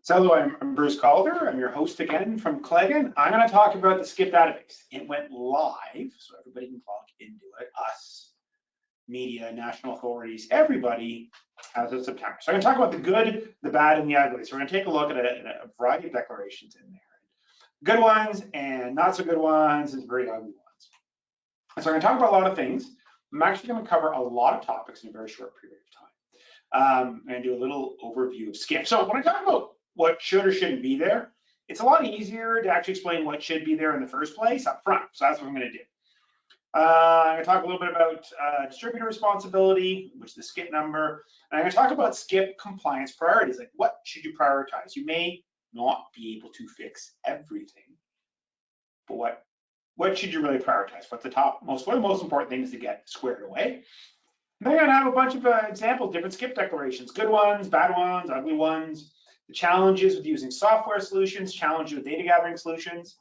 So hello, I'm Bruce Calder. I'm your host again from Claigan. I'm going to talk about the SCIP database. It went live, so everybody can log into it, us, media, national authorities, everybody, as of September. So I'm going to talk about the good, the bad, and the ugly. So we're going to take a look at a variety of declarations in there. Good ones and not so good ones and very ugly ones. So I'm going to talk about a lot of things. I'm actually going to cover a lot of topics in a very short period of time. And do a little overview of SCIP. So when I talk about what should or shouldn't be there, it's a lot easier to actually explain what should be there in the first place up front. So that's what I'm going to do. I'm going to talk a little bit about distributor responsibility, which is the SCIP number. And I'm going to talk about SCIP compliance priorities, like what should you prioritize? You may not be able to fix everything, but what should you really prioritize? What are the most important things to get squared away? And then I'm going to have a bunch of examples, different SCIP declarations, good ones, bad ones, ugly ones, the challenges with using software solutions, challenges with data gathering solutions,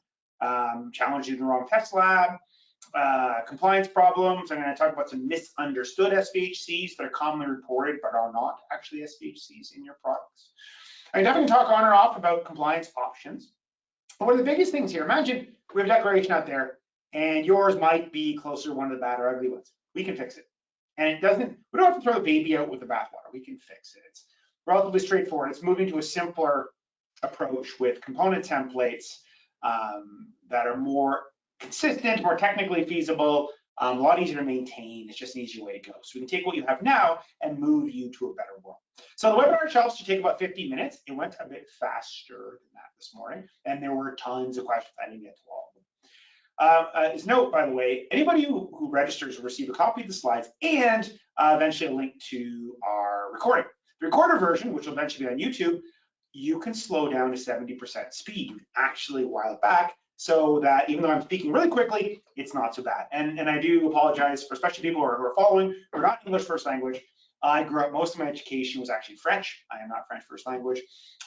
challenges in the wrong test lab, compliance problems. I'm going to talk about some misunderstood SDHCs that are commonly reported but are not actually SDHCs in your products. I'm definitely talk on or off about compliance options. One of the biggest things here, imagine we have a declaration out there and yours might be closer to one of the bad or ugly ones. We can fix it. And we don't have to throw the baby out with the bathwater. We can fix it. It's relatively straightforward. It's moving to a simpler approach with component templates that are more consistent, more technically feasible, a lot easier to maintain. It's just an easier way to go. So we can take what you have now and move you to a better world. So the webinar itself should take about 50 minutes. It went a bit faster than that this morning, and there were tons of questions. I didn't get to all of them. As a note, by the way, anybody who registers will receive a copy of the slides and eventually a link to our recording. The recorded version, which will eventually be on YouTube, you can slow down to 70% speed. You can actually while it back so that even though I'm speaking really quickly, it's not so bad. And I do apologize for especially people who are following, who are not English first language. I grew up, most of my education was actually French. I am not French first language.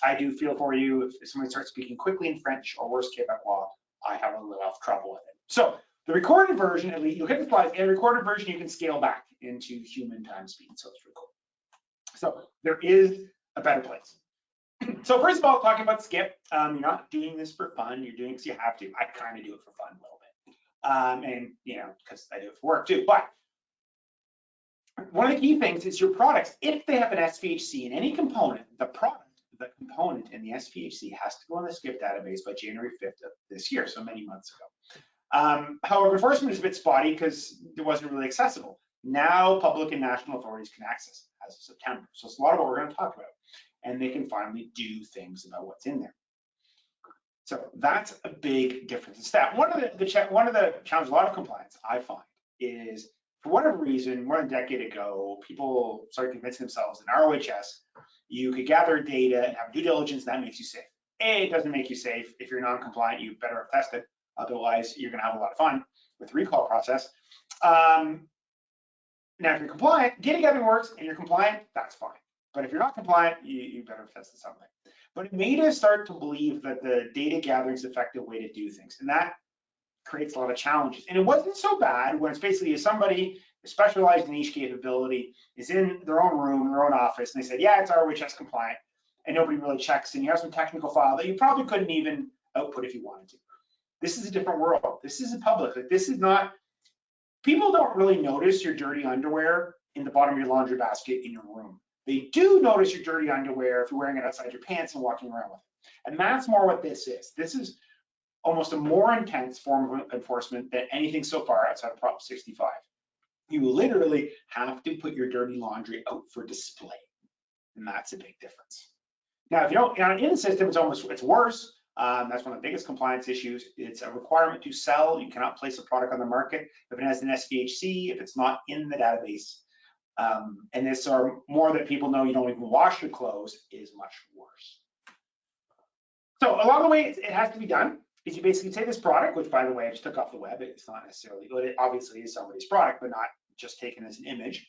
I do feel for you if somebody starts speaking quickly in French or worse, Quebecois, I have a little trouble with it. So the recorded version, at least you'll get the slides, and the recorded version you can scale back into human time speed, so it's really cool. So there is a better place. So first of all, talking about SCIP, you're not doing this for fun, you're doing it because you have to. I kind of do it for fun a little bit, and you know, because I do it for work too. But one of the key things is your products, if they have an SDHC in any component, the component in the SDHC has to go on the SCIP database by January 5th of this year, so many months ago. However, enforcement is a bit spotty because it wasn't really accessible. Now, public and national authorities can access it as of September. So it's a lot of what we're going to talk about, and they can finally do things about what's in there. So that's a big difference in stat. One of the challenges, a lot of compliance I find is, for whatever reason, more than a decade ago, people started convincing themselves in ROHS, you could gather data and have due diligence, and that makes you safe. It doesn't make you safe. If you're non-compliant, you better have tested. Otherwise, you're going to have a lot of fun with the recall process. Now, if you're compliant, data gathering works, and you're compliant, that's fine. But if you're not compliant, you better have tested something. But it made us start to believe that the data gathering is an effective way to do things, and that creates a lot of challenges. And it wasn't so bad when it's basically somebody specialized in niche capability is in their own room, their own office, and they said, yeah, it's ROHS compliant, and nobody really checks, and you have some technical file that you probably couldn't even output if you wanted to. This is a different world. This is a public. Like, this is not, people don't really notice your dirty underwear in the bottom of your laundry basket in your room. They do notice your dirty underwear if you're wearing it outside your pants and walking around with it. And that's more what this is. This is almost a more intense form of enforcement than anything so far outside of Prop 65. You literally have to put your dirty laundry out for display, and that's a big difference. Now, if you don't, in the system, it's worse. That's one of the biggest compliance issues. It's a requirement to sell. You cannot place a product on the market if it has an SDHC, if it's not in the database. And this are more that people know you don't even wash your clothes is much worse. So along the way, it has to be done. Is you basically take this product, which by the way, I just took off the web. It's not necessarily, it obviously is somebody's product, but not just taken as an image.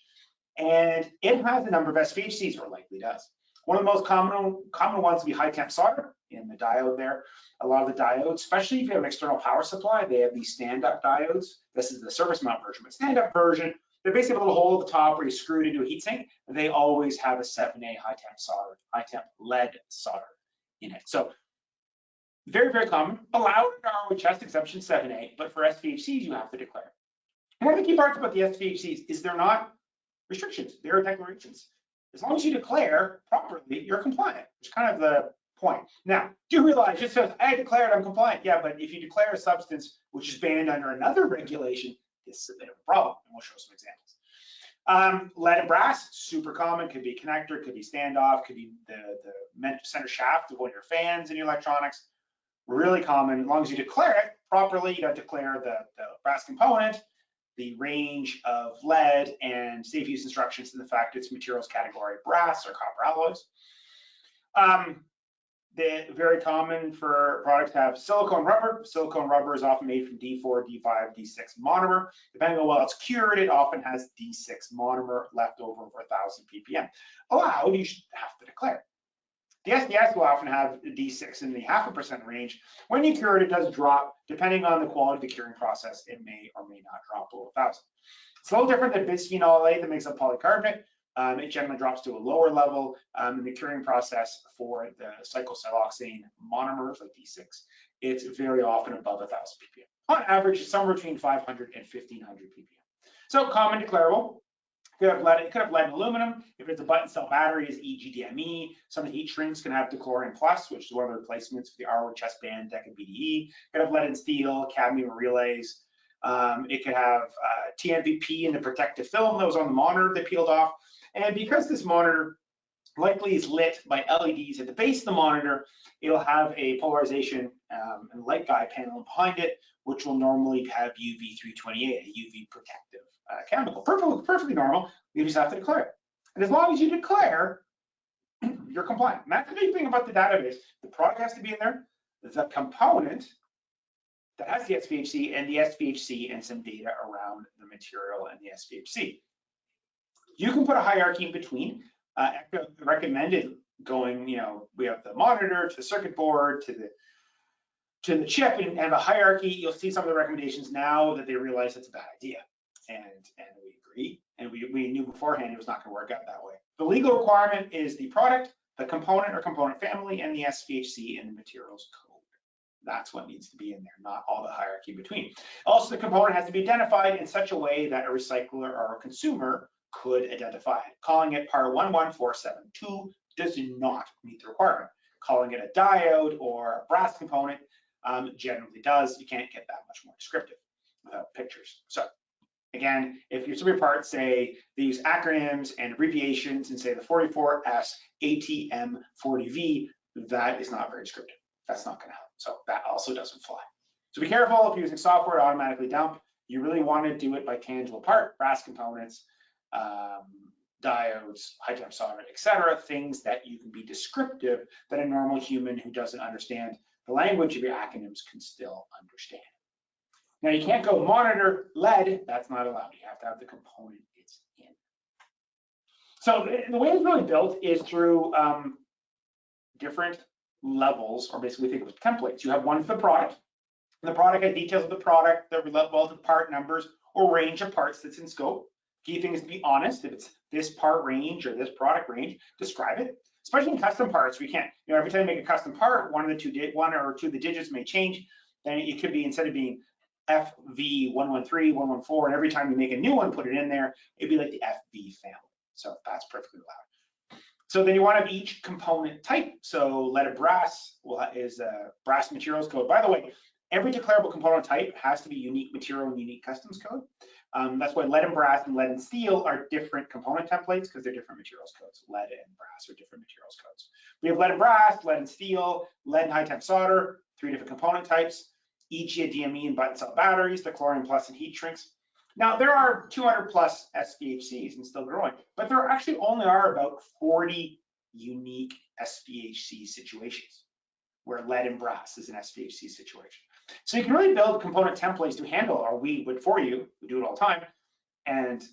And it has a number of SDHCs, or likely does. One of the most common ones would be high temp solder in the diode there. A lot of the diodes, especially if you have an external power supply, they have these stand-up diodes. This is the service mount version, but stand-up version, They basically have a little hole at the top where you screw it into a heat sink. They always have a 7A high temp lead solder in it. So very, very common. Allowed in ROHS exemption 7A, but for SDHCs, you have to declare. One of the key parts about the SDHCs is they're not restrictions, they're declarations. As long as you declare properly, you're compliant, which is kind of the point. Now, do realize, just says, I declared I'm compliant. Yeah, but if you declare a substance which is banned under another regulation, this is a bit of a problem, and we'll show some examples. Lead and brass, super common, could be connector, could be standoff, could be the center shaft of one of your fans in your electronics. Really common. As long as you declare it properly, you got to declare the brass component, the range of lead, and safe use instructions, and the fact it's materials category brass or copper alloys. They're very common for products to have silicone rubber. Silicone rubber is often made from D4, D5, D6 monomer. Depending on how it's cured, it often has D6 monomer left over 1,000 ppm. Allowed, you should have to declare. The SDS will often have D6 in the 0.5% range. When you cure it, it does drop. Depending on the quality of the curing process, it may or may not drop below 1,000. It's a little different than bisphenol A that makes up polycarbonate. It generally drops to a lower level in the curing process for the cyclosiloxane monomers like D6. It's very often above 1,000 ppm. On average, it's somewhere between 500 and 1,500 ppm. So common declarable. It could have lead and aluminum. If it's a button cell battery, is EGDME. Some of the heat shrinks can have dechlorine plus, which is one of the replacements for the ROHS band DECA BDE. It could have lead and steel, cadmium relays. It could have TMVP in the protective film that was on the monitor that peeled off. And because this monitor likely is lit by LEDs at the base of the monitor, it'll have a polarization and light guide panel behind it, which will normally have UV328, a UV protective chemical. Perfectly normal. You just have to declare it. And as long as you declare, you're compliant. And that's the big thing about the database. The product has to be in there. The component that has the SDHC and the SDHC and some data around the material and the SDHC. You can put a hierarchy in between. Recommended going, we have the monitor to the circuit board to the chip and have a hierarchy. You'll see some of the recommendations now that they realize it's a bad idea. And we agree, and we knew beforehand it was not going to work out that way. The legal requirement is the product, the component or component family, and the SDHC and the materials code. That's what needs to be in there, not all the hierarchy between. Also, the component has to be identified in such a way that a recycler or a consumer could identify it. Calling it part 11472 does not meet the requirement. Calling it a diode or a brass component generally does. You can't get that much more descriptive without pictures. So again, if some of your parts say they use acronyms and abbreviations and say the 44S ATM 40V, that is not very descriptive. That's not going to help. So that also doesn't fly. So be careful if you're using software to automatically dump. You really want to do it by tangible part, brass components, diodes, high temp solder, etc. Things that you can be descriptive that a normal human who doesn't understand the language of your acronyms can still understand. Now you can't go monitor lead, that's not allowed. You have to have the component it's in. So the way it's really built is through different levels, or basically think of templates. You have one for the product. The product has details of the product, the relative part numbers, or range of parts that's in scope. Key thing is to be honest. If it's this part range or this product range, describe it. Especially in custom parts, we can't, every time you make a custom part, one or two of the digits may change. Then it could be, instead of being FV113, 114, and every time you make a new one, put it in there, it'd be like the FV family. So that's perfectly allowed. So then you want to have each component type. So lead and brass is a brass materials code. By the way, every declarable component type has to be unique material and unique customs code. That's why lead and brass and lead and steel are different component templates, because they're different materials codes. Lead and brass are different materials codes. We have lead and brass, lead and steel, lead and high temp solder, 3 different component types, EGDME and button cell batteries, the chlorine plus and heat shrinks. Now there are 200 plus SDHCs and still growing, but there actually only are about 40 unique SDHC situations where lead and brass is an SDHC situation. So you can really build component templates to handle, or we would for you, we do it all the time, and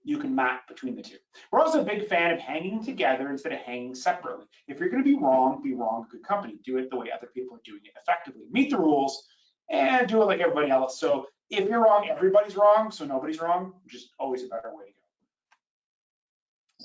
you can map between the two. We're also a big fan of hanging together instead of hanging separately. If you're going to be wrong, good company. Do it the way other people are doing it effectively. Meet the rules and do it like everybody else. So If you're wrong, everybody's wrong, so nobody's wrong, which is always a better way to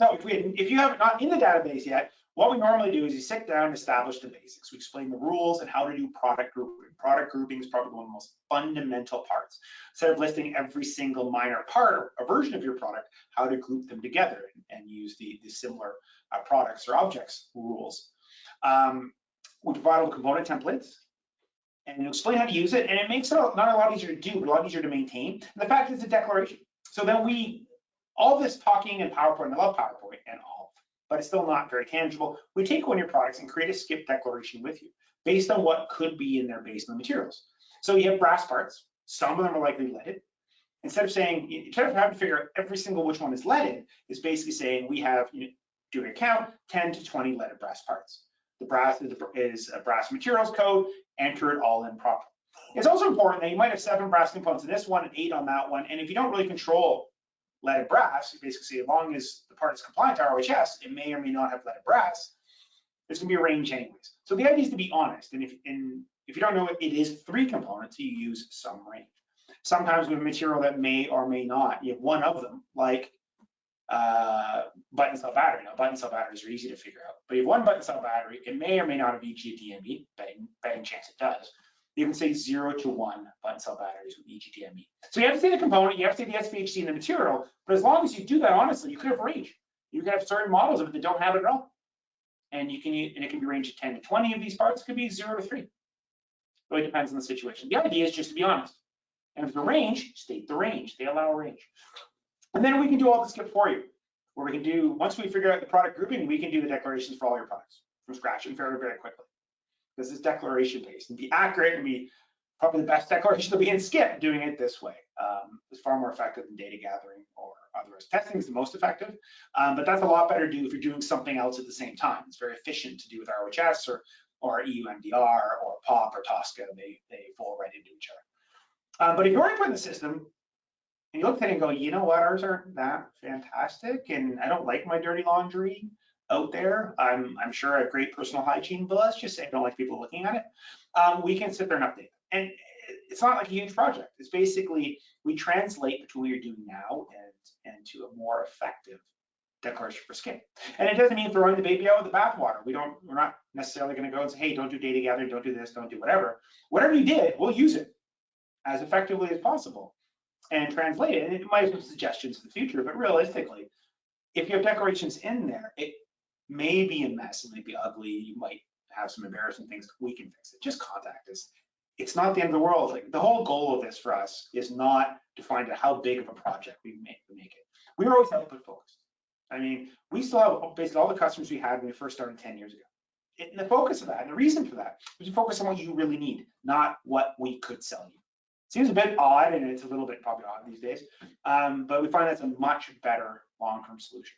go. So if you have not in the database yet, what we normally do is you sit down and establish the basics. We explain the rules and how to do product grouping. Product grouping is probably one of the most fundamental parts. Instead of listing every single minor part or version of your product, how to group them together and use the similar products or objects rules. We provide all the component templates and explain how to use it, and it makes it not a lot easier to do, but a lot easier to maintain. And the fact is, it's a declaration. So then all this talking and PowerPoint, I love PowerPoint and all, but it's still not very tangible. We take one of your products and create a SCIP declaration with you based on what could be in there based on the materials. So you have brass parts. Some of them are likely leaded. Instead of having to figure out every single which one is leaded, is basically saying we have, doing a count, 10 to 20 leaded brass parts. The brass is a brass materials code, enter it all in properly. It's also important that you might have 7 brass components in this one and 8 on that one. And if you don't really control leaded brass, you basically say as long as the part is compliant to ROHS, it may or may not have leaded brass. There's going to be a range anyways. So the idea is to be honest. And if you don't know it is 3 components, you use some range. Sometimes we have material that may or may not. You have one of them, like button cell battery. Now, button cell batteries are easy to figure out, but you have one button cell battery, it may or may not have EGDME, betting chance it does. You can say 0 to 1 button cell batteries with EGDME. So you have to say the component, you have to say the SDHC and the material, but as long as you do that honestly, you could have range. You could have certain models of it that don't have it at all. And it can be range of 10 to 20 of these parts, it could be 0 to 3. It really depends on the situation. The idea is just to be honest. And if the range, state the range. They allow a range. And then we can do all the SCIP for you, where we can do, once we figure out the product grouping, we can do the declarations for all your products from scratch and very, very quickly. This is declaration based and be accurate and be probably the best declaration to be in SCIP doing it this way. It's far more effective than data gathering or otherwise. Testing is the most effective, but that's a lot better to do if you're doing something else at the same time. It's very efficient to do with ROHS or EU MDR or POP or TSCA. They fall right into each other. But if you're already put in the system, and you look at it and go, you know what, ours aren't that fantastic, and I don't like my dirty laundry out there. I'm sure I have great personal hygiene, but let's just say I don't like people looking at it. We can sit there and update it. And it's not like a huge project. It's basically, we translate between what you're doing now and to a more effective declaration for SCIP. And it doesn't mean throwing the baby out with the bathwater. We're not necessarily going to go and say, hey, don't do data gathering, don't do this, don't do whatever. Whatever you did, we'll use it as effectively as possible and translate it. And it might have some suggestions for the future, but realistically, if you have declarations in there, it may be a mess, it might be ugly, you might have some embarrassing things. We can fix it. Just contact us. It's not the end of the world. Like, the whole goal of this for us is not to find out how big of a project we make it. We were always output focused. I mean, we still have basically all the customers we had when we first started 10 years ago. And the focus of that, and the reason for that, was to focus on what you really need, not what we could sell you. Seems a bit odd, and it's a little bit probably odd these days, but we find that's a much better long-term solution.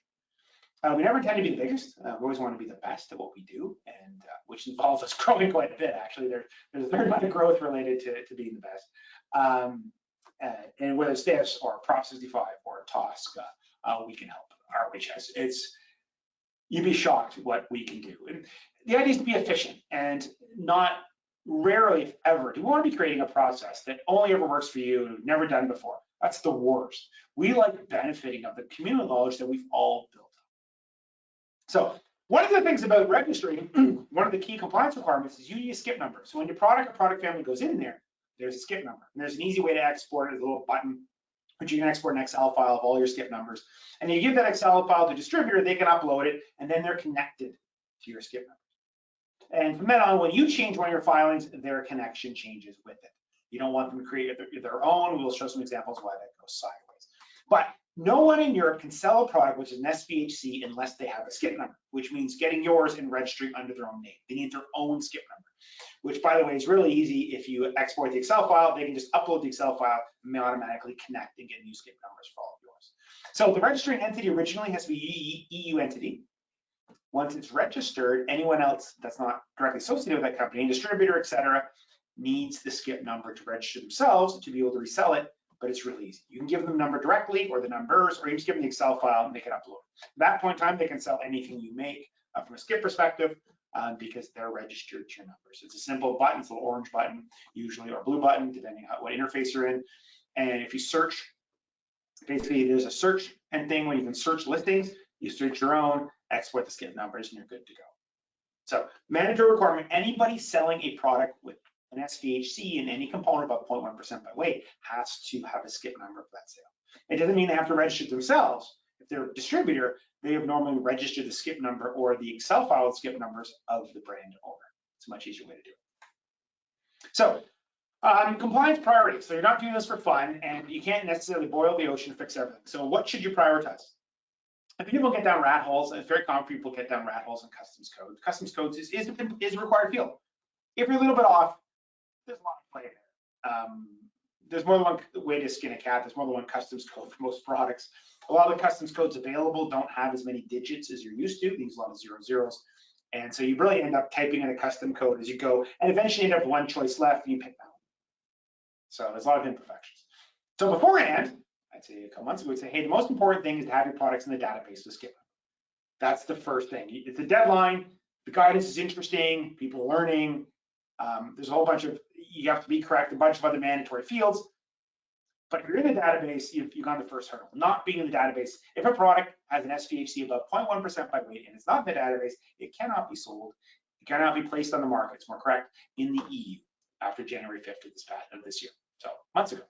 We never intend to be the biggest. We always want to be the best at what we do, and which involves us growing quite a bit. Actually, there's a fair amount of growth related to being the best. And whether it's this or Prop 65 or TSCA, we can help. ROHS, you'd be shocked what we can do. And the idea is to be efficient and not rarely, if ever, do we want to be creating a process that only ever works for you and you've never done before. That's the worst. We like benefiting of the communal knowledge that we've all built up. So one of the things about registering, one of the key compliance requirements is you use SCIP number. So when your product or product family goes in there, there's a SCIP number. And there's an easy way to export it, a little button, which you can export an Excel file of all your SCIP numbers. And you give that Excel file to the distributor, they can upload it, and then they're connected to your SCIP numbers. And from then on, when you change one of your filings, their connection changes with it. You don't want them to create their own. We'll show some examples why that goes sideways. But no one in Europe can sell a product which is an SDHC unless they have a SCIP number, which means getting yours and registering under their own name. They need their own SCIP number, which, by the way, is really easy. If you export the Excel file, they can just upload the Excel file and they automatically connect and get new SCIP numbers for all of yours. So the registering entity originally has to be EU entity. Once it's registered, anyone else that's not directly associated with that company, distributor, et cetera, needs the SCIP number to register themselves to be able to resell it, but it's really easy. You can give them the number directly or the numbers, or you just give them the Excel file and they can upload it. At that point in time, they can sell anything you make from a SCIP perspective because they're registered to your numbers. It's a simple button, it's a little orange button usually, or blue button, depending on what interface you're in. And if you search, basically there's a search and thing where you can search listings, you search your own, export the skip numbers, and you're good to go. So mandatory requirement, anybody selling a product with an SDHC in any component above 0.1% by weight has to have a skip number for that sale. It doesn't mean they have to register it themselves. If they're a distributor, they have normally registered the skip number or the Excel file with skip numbers of the brand owner. It's a much easier way to do it. So compliance priorities. So you're not doing this for fun, and you can't necessarily boil the ocean to fix everything. So what should you prioritize? If people get down rat holes, and it's very common for people to get down rat holes in customs code. Customs codes is a required field. If you're a little bit off, there's a lot of play there. There's more than one way to skin a cat. There's more than one customs code for most products. A lot of the customs codes available don't have as many digits as you're used to. These a lot of 0 zeros. And so you really end up typing in a custom code as you go, and eventually you end up with one choice left, and you pick that one. So there's a lot of imperfections. So beforehand, I'd say a couple months ago, we'd say, hey, the most important thing is to have your products in the database to skip. That's the first thing. It's a deadline. The guidance is interesting. People are learning. There's a whole bunch of, you have to be correct, a bunch of other mandatory fields. But if you're in the database, you've gone the first hurdle. Not being in the database, if a product has an SDHC above 0.1% by weight and it's not in the database, it cannot be sold. It cannot be placed on the market, it's more correct, in the EU after January 5th of this year, so months ago.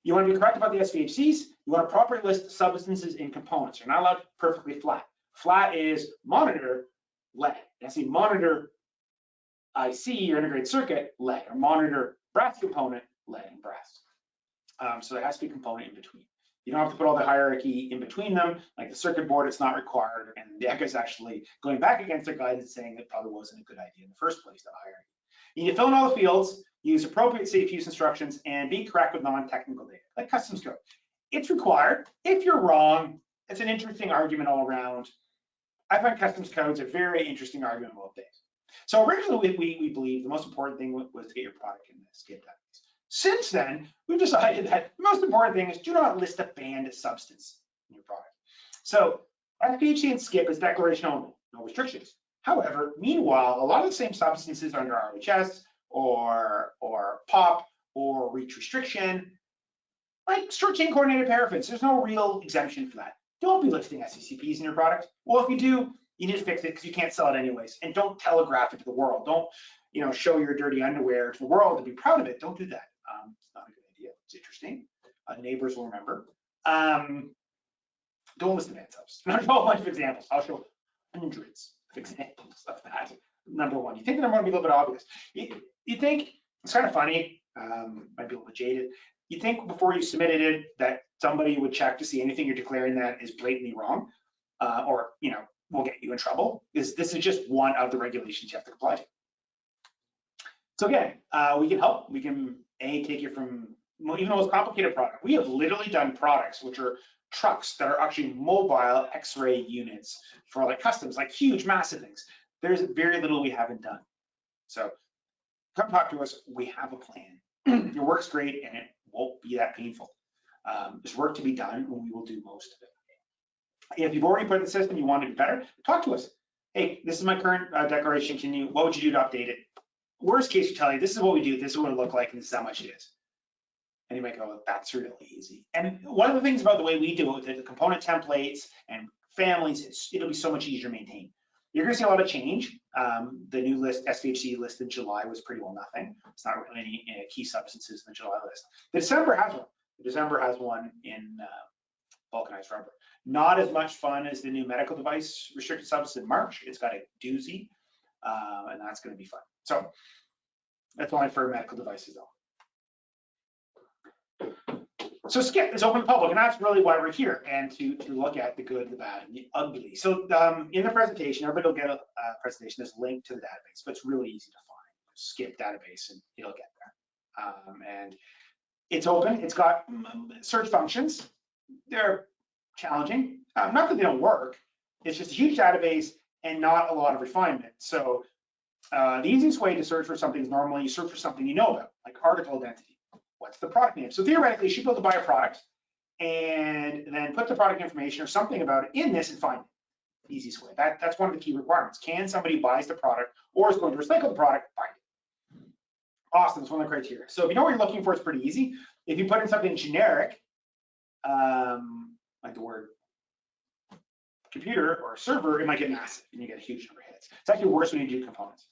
You want to be correct about the SDHCs. You want to properly list substances in components. You're not allowed perfectly flat. Flat is monitor lead. I see monitor IC or integrated circuit lead, or monitor brass component lead and brass. So there has to be a component in between. You don't have to put all the hierarchy in between them. Like the circuit board, it's not required. And the ECA is actually going back against their guidance, saying it probably wasn't a good idea in the first place, that hierarchy. You need to fill in all the fields, use appropriate safe use instructions, and be correct with non-technical data, like customs code. It's required. If you're wrong, it's an interesting argument all around. I find customs codes a very interesting argument both days. So originally, we believed the most important thing was to get your product in the SCIP database. Since then, we've decided that the most important thing is do not list a banned substance in your product. So SDHC and SCIP is declaration only, no restrictions. However, meanwhile, a lot of the same substances under RHS or POP or REACH restriction, like short chain coordinated paraffins, there's no real exemption for that. Don't be listing SCCPs in your product. Well, if you do, you need to fix it because you can't sell it anyways. And don't telegraph it to the world. Don't, show your dirty underwear to the world and be proud of it. Don't do that. It's not a good idea. It's interesting. Neighbors will remember. Don't list the banned substance. I'll show a bunch of examples. I'll show hundreds of examples of that. Number one, you think the number one would be a little bit obvious. You think it's kind of funny, might be a little bit jaded. You think before you submitted it that somebody would check to see anything you're declaring that is blatantly wrong, or will get you in trouble. This is just one of the regulations you have to comply to. So again, we can help. We can take you from even the most complicated product. We have literally done products which are trucks that are actually mobile X-ray units for like customs, like huge, massive things. There's very little we haven't done. So come talk to us. We have a plan. Your work's great and it won't be that painful. There's work to be done and we will do most of it. If you've already put in the system, you want it better, talk to us. Hey, this is my current declaration. What would you do to update it? Worst case, you tell you, this is what we do, this is what it look like, and this is how much it is. And you might go, that's really easy. And one of the things about the way we do it with the component templates and families, it'll be so much easier to maintain. You're gonna see a lot of change. The new list, SDHC list in July was pretty well nothing. It's not really any key substances in the July list. The December has one. The December has one in vulcanized rubber. Not as much fun as the new medical device restricted substance in March. It's got a doozy, and that's gonna be fun. So that's only for medical devices though. So SCIP is open to the public, and that's really why we're here, and to look at the good, the bad, and the ugly. So in the presentation, everybody will get a presentation that's linked to the database, but it's really easy to find. SCIP database, and it'll get there. And it's open. It's got search functions. They're challenging. Not that they don't work. It's just a huge database and not a lot of refinement. So the easiest way to search for something is normally you search for something you know about, like article identity. What's the product name? So theoretically, you should be able to buy a product and then put the product information or something about it in this and find it. Easiest way. That's one of the key requirements. Can somebody buys the product or is going to recycle the product, find it. Awesome, that's one of the criteria. So if you know what you're looking for, it's pretty easy. If you put in something generic, like the word computer or server, it might get massive and you get a huge number of hits. It's actually worse when you do components.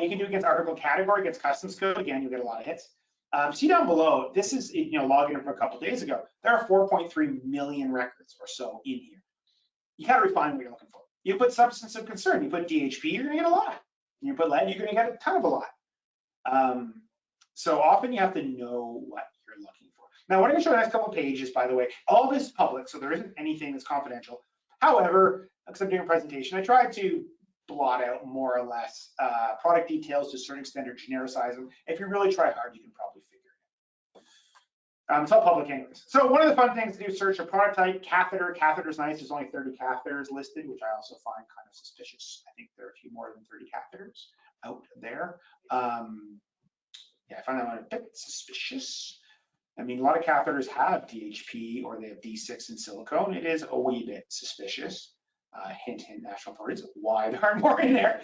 You can do against article category, against customs code. Again, you'll get a lot of hits. See down below, this is logging in from a couple of days ago. There are 4.3 million records or so in here. You gotta refine what you're looking for. You put substance of concern, you put DHP, you're gonna get a lot. You put lead, you're gonna get a ton of a lot. So often you have to know what you're looking for. Now, what I'm gonna show you the next couple of pages, by the way, all this is public, so there isn't anything that's confidential. However, because I'm doing a presentation, I tried to blot out more or less product details to a certain extent or genericize them. If you really try hard, you can probably figure it out. It's all public anyways. So one of the fun things to do, search a product type, catheter. Catheter's nice, there's only 30 catheters listed, which I also find kind of suspicious. I think there are a few more than 30 catheters out there. Yeah, I find that one a bit suspicious. I mean, a lot of catheters have DHP or they have D6 in silicone. It is a wee bit suspicious. Hint, hint, national authorities, why there aren't more in there.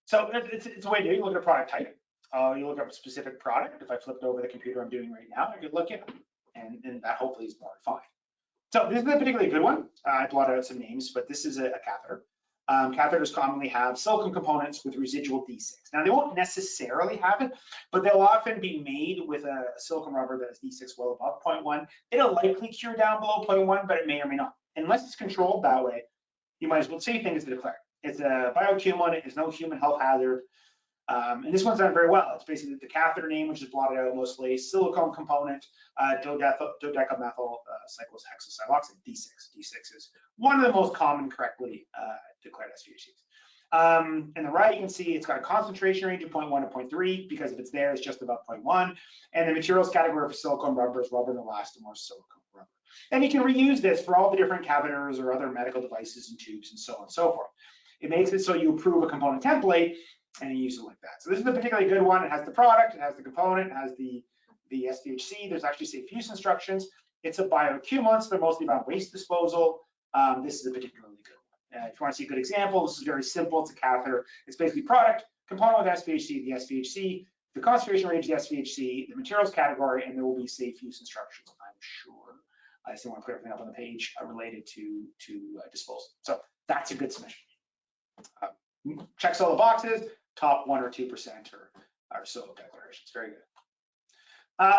So it's a way to do it. You look at a product type. You look up a specific product. If I flipped over the computer I'm doing right now, I could look at it, and that hopefully is more defined. So this is a particularly good one. I blotted out some names, but this is a catheter. Catheters commonly have silicone components with residual D6. Now, they won't necessarily have it, but they'll often be made with a silicone rubber that is D6 well above 0.1. It'll likely cure down below 0.1, but it may or may not. Unless it's controlled that way, you might as well say things to declare. It's a bioaccumulant, it's no human health hazard. And this one's done very well. It's basically the catheter name, which is blotted out mostly, silicone component, dodecamethyl cyclohexysiloxane, D6. D6 is one of the most common correctly declared SDHCs. On the right, you can see it's got a concentration range of 0.1 to 0.3, because if it's there, it's just above 0.1. And the materials category for silicone rubber is rubber and elastomer silicone rubber. And you can reuse this for all the different catheters or other medical devices and tubes and so on and so forth. It makes it so you approve a component template and you use it like that. So this is a particularly good one. It has the product, it has the component, it has the SDHC. There's actually safe use instructions. It's a bioaccumulant, so they're mostly about waste disposal. This is a particularly good one. If you want to see a good example, this is very simple. It's a catheter. It's basically product, component with SDHC, the SDHC, the concentration range, the SDHC, the materials category, and there will be safe use instructions, I'm sure. I just don't want to put everything up on the page related to disposal. So that's a good submission. Checks all the boxes, top 1 or 2% or so of declarations. Very good.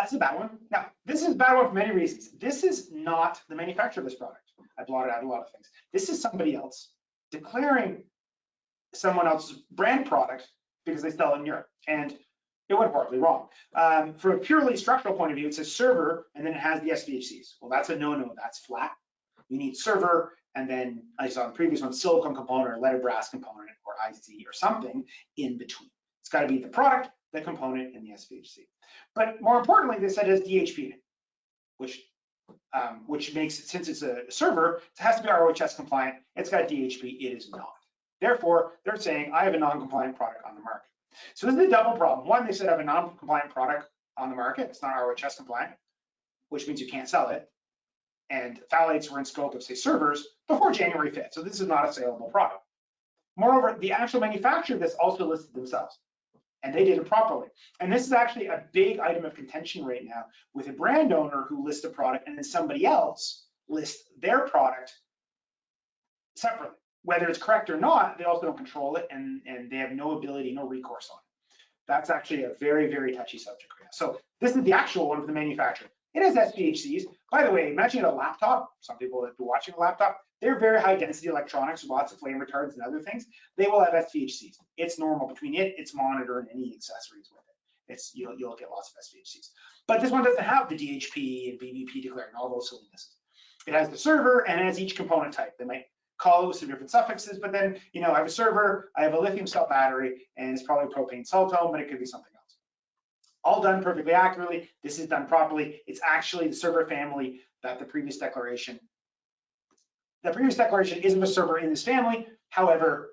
This is a bad one. Now, this is a bad one for many reasons. This is not the manufacturer of this product. I blotted out a lot of things. This is somebody else declaring someone else's brand product because they sell it in Europe. And it went horribly wrong. From a purely structural point of view, it says server, and then it has the SDHCs. Well, that's a no-no. That's flat. You need server, and then I saw in the previous one, silicone component or leaded brass component or IC or something in between. It's got to be the product, the component, and the SDHC. But more importantly, they said it has DHP in it, which makes it, since it's a server, it has to be ROHS compliant. It's got DHP. It is not. Therefore, they're saying I have a non-compliant product on the market. So this is a double problem. One, they said I have a non-compliant product on the market. It's not ROHS compliant, which means you can't sell it. And phthalates were in scope of, say, servers before January 5th. So this is not a saleable product. Moreover, the actual manufacturer of this also listed themselves, and they did it properly. And this is actually a big item of contention right now with a brand owner who lists a product and then somebody else lists their product separately. Whether it's correct or not, they also don't control it, and they have no ability, no recourse on it. That's actually a very, very touchy subject right now. So this is the actual one of the manufacturer. It has SDHCs. By the way, imagine a laptop. Some people that are watching a laptop, they're very high density electronics with lots of flame retardants and other things. They will have SDHCs. It's normal between it, its monitor, and any accessories with it. You'll get lots of SDHCs. But this one doesn't have the DHP and BBP declared and all those sillinesses. It has the server and it has each component type. They might call it with some different suffixes, but then, I have a server, I have a lithium cell battery, and it's probably propane saltome, but it could be something else. All done perfectly accurately. This is done properly. It's actually the server family that the previous declaration isn't a server in this family. However,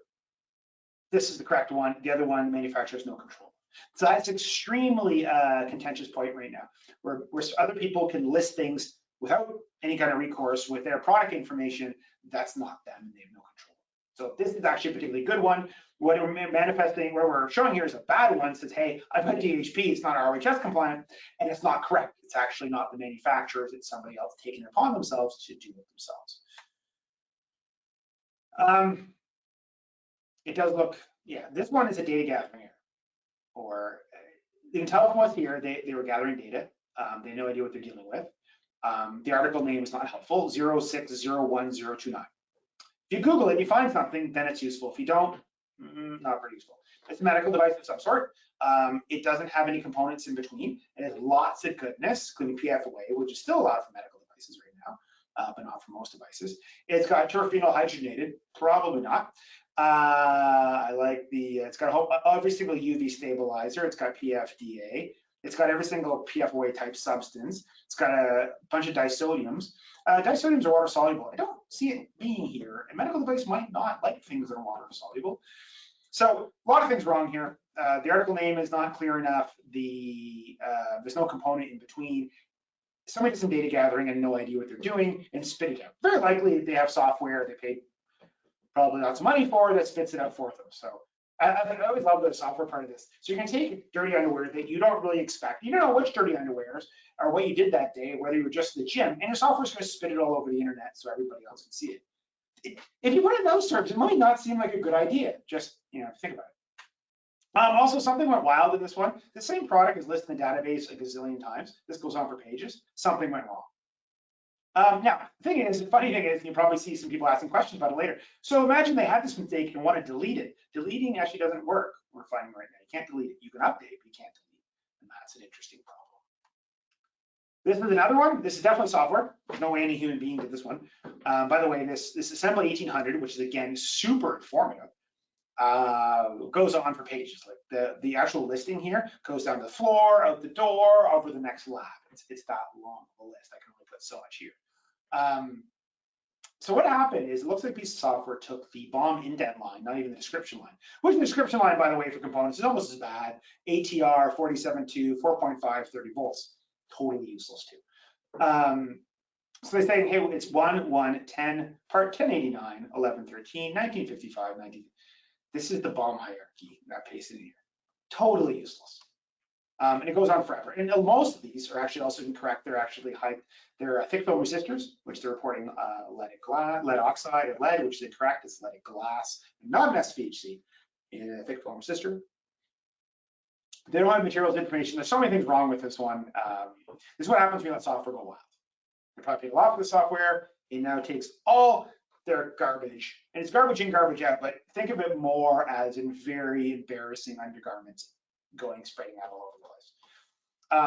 this is the correct one. The other one, the manufacturer has no control. So that's extremely contentious point right now, where other people can list things without any kind of recourse with their product information. That's not them, and they have no control. So this is actually a particularly good one. What we're manifesting, where we're showing here is a bad one, says, hey, I've got DHP, it's not ROHS compliant, and it's not correct. It's actually not the manufacturers, it's somebody else taking it upon themselves to do it themselves. It does look, yeah, this one is a data gathering error. Or the Intelligence was here, they were gathering data. They had no idea what they're dealing with. The article name is not helpful, 0601029. If you Google it, you find something, then it's useful. If you don't, not very useful. It's a medical device of some sort. It doesn't have any components in between. It has lots of goodness, including PFOA, which is still allowed for medical devices right now, but not for most devices. It's got terphenyl hydrogenated, probably not. I like it's got every single UV stabilizer. It's got PFDA. It's got every single PFOA type substance. It's got a bunch of disodiums. Disodiums are water soluble. I don't see it being here. A medical device might not like things that are water soluble. So a lot of things wrong here. The article name is not clear enough. There's no component in between. Somebody did some data gathering and no idea what they're doing and spit it out. Very likely they have software they paid probably lots of money for that spits it out for them. So I always love the software part of this. So you can take dirty underwear that you don't really expect. You don't know which dirty underwears or what you did that day, whether you were just in the gym, and your software's going to spit it all over the internet so everybody else can see it. If you put it in those terms, it might not seem like a good idea. Just think about it. Also, something went wild in this one. The same product is listed in the database a gazillion times. This goes on for pages. Something went wrong. Now, the funny thing is, you probably see some people asking questions about it later. So imagine they had this mistake and want to delete it. Deleting actually doesn't work. We're finding right now. You can't delete it. You can update, but you can't delete it. And that's an interesting problem. This is another one. This is definitely software. There's no way any human being did this one. By the way, this Assembly 1800, which is, again, super informative, goes on for pages. Like the actual listing here goes down the floor, out the door, over the next lab. It's that long of a list. I can only put so much here. So what happened is it looks like a piece of software took the BOM indent line, not even the description line, which the description line, by the way, for components is almost as bad. ATR 47.2, 4.5, 30 volts, totally useless too. So they're saying, hey, it's 1, 1, 10, part 1089, 11, 13, 1955, 19. This is the BOM hierarchy that pasted in here. Totally useless. And it goes on forever. And most of these are actually also incorrect. They're actually they're thick film resistors, which they're reporting lead oxide and lead, which is incorrect. It's leaded glass, not an SDHC in a thick film resistor. They don't have materials information. There's so many things wrong with this one. This is what happens when you let software go wild. They probably paid a lot for the software. It now takes all their garbage, and it's garbage in, garbage out, but think of it more as in very embarrassing undergarments spreading out all over the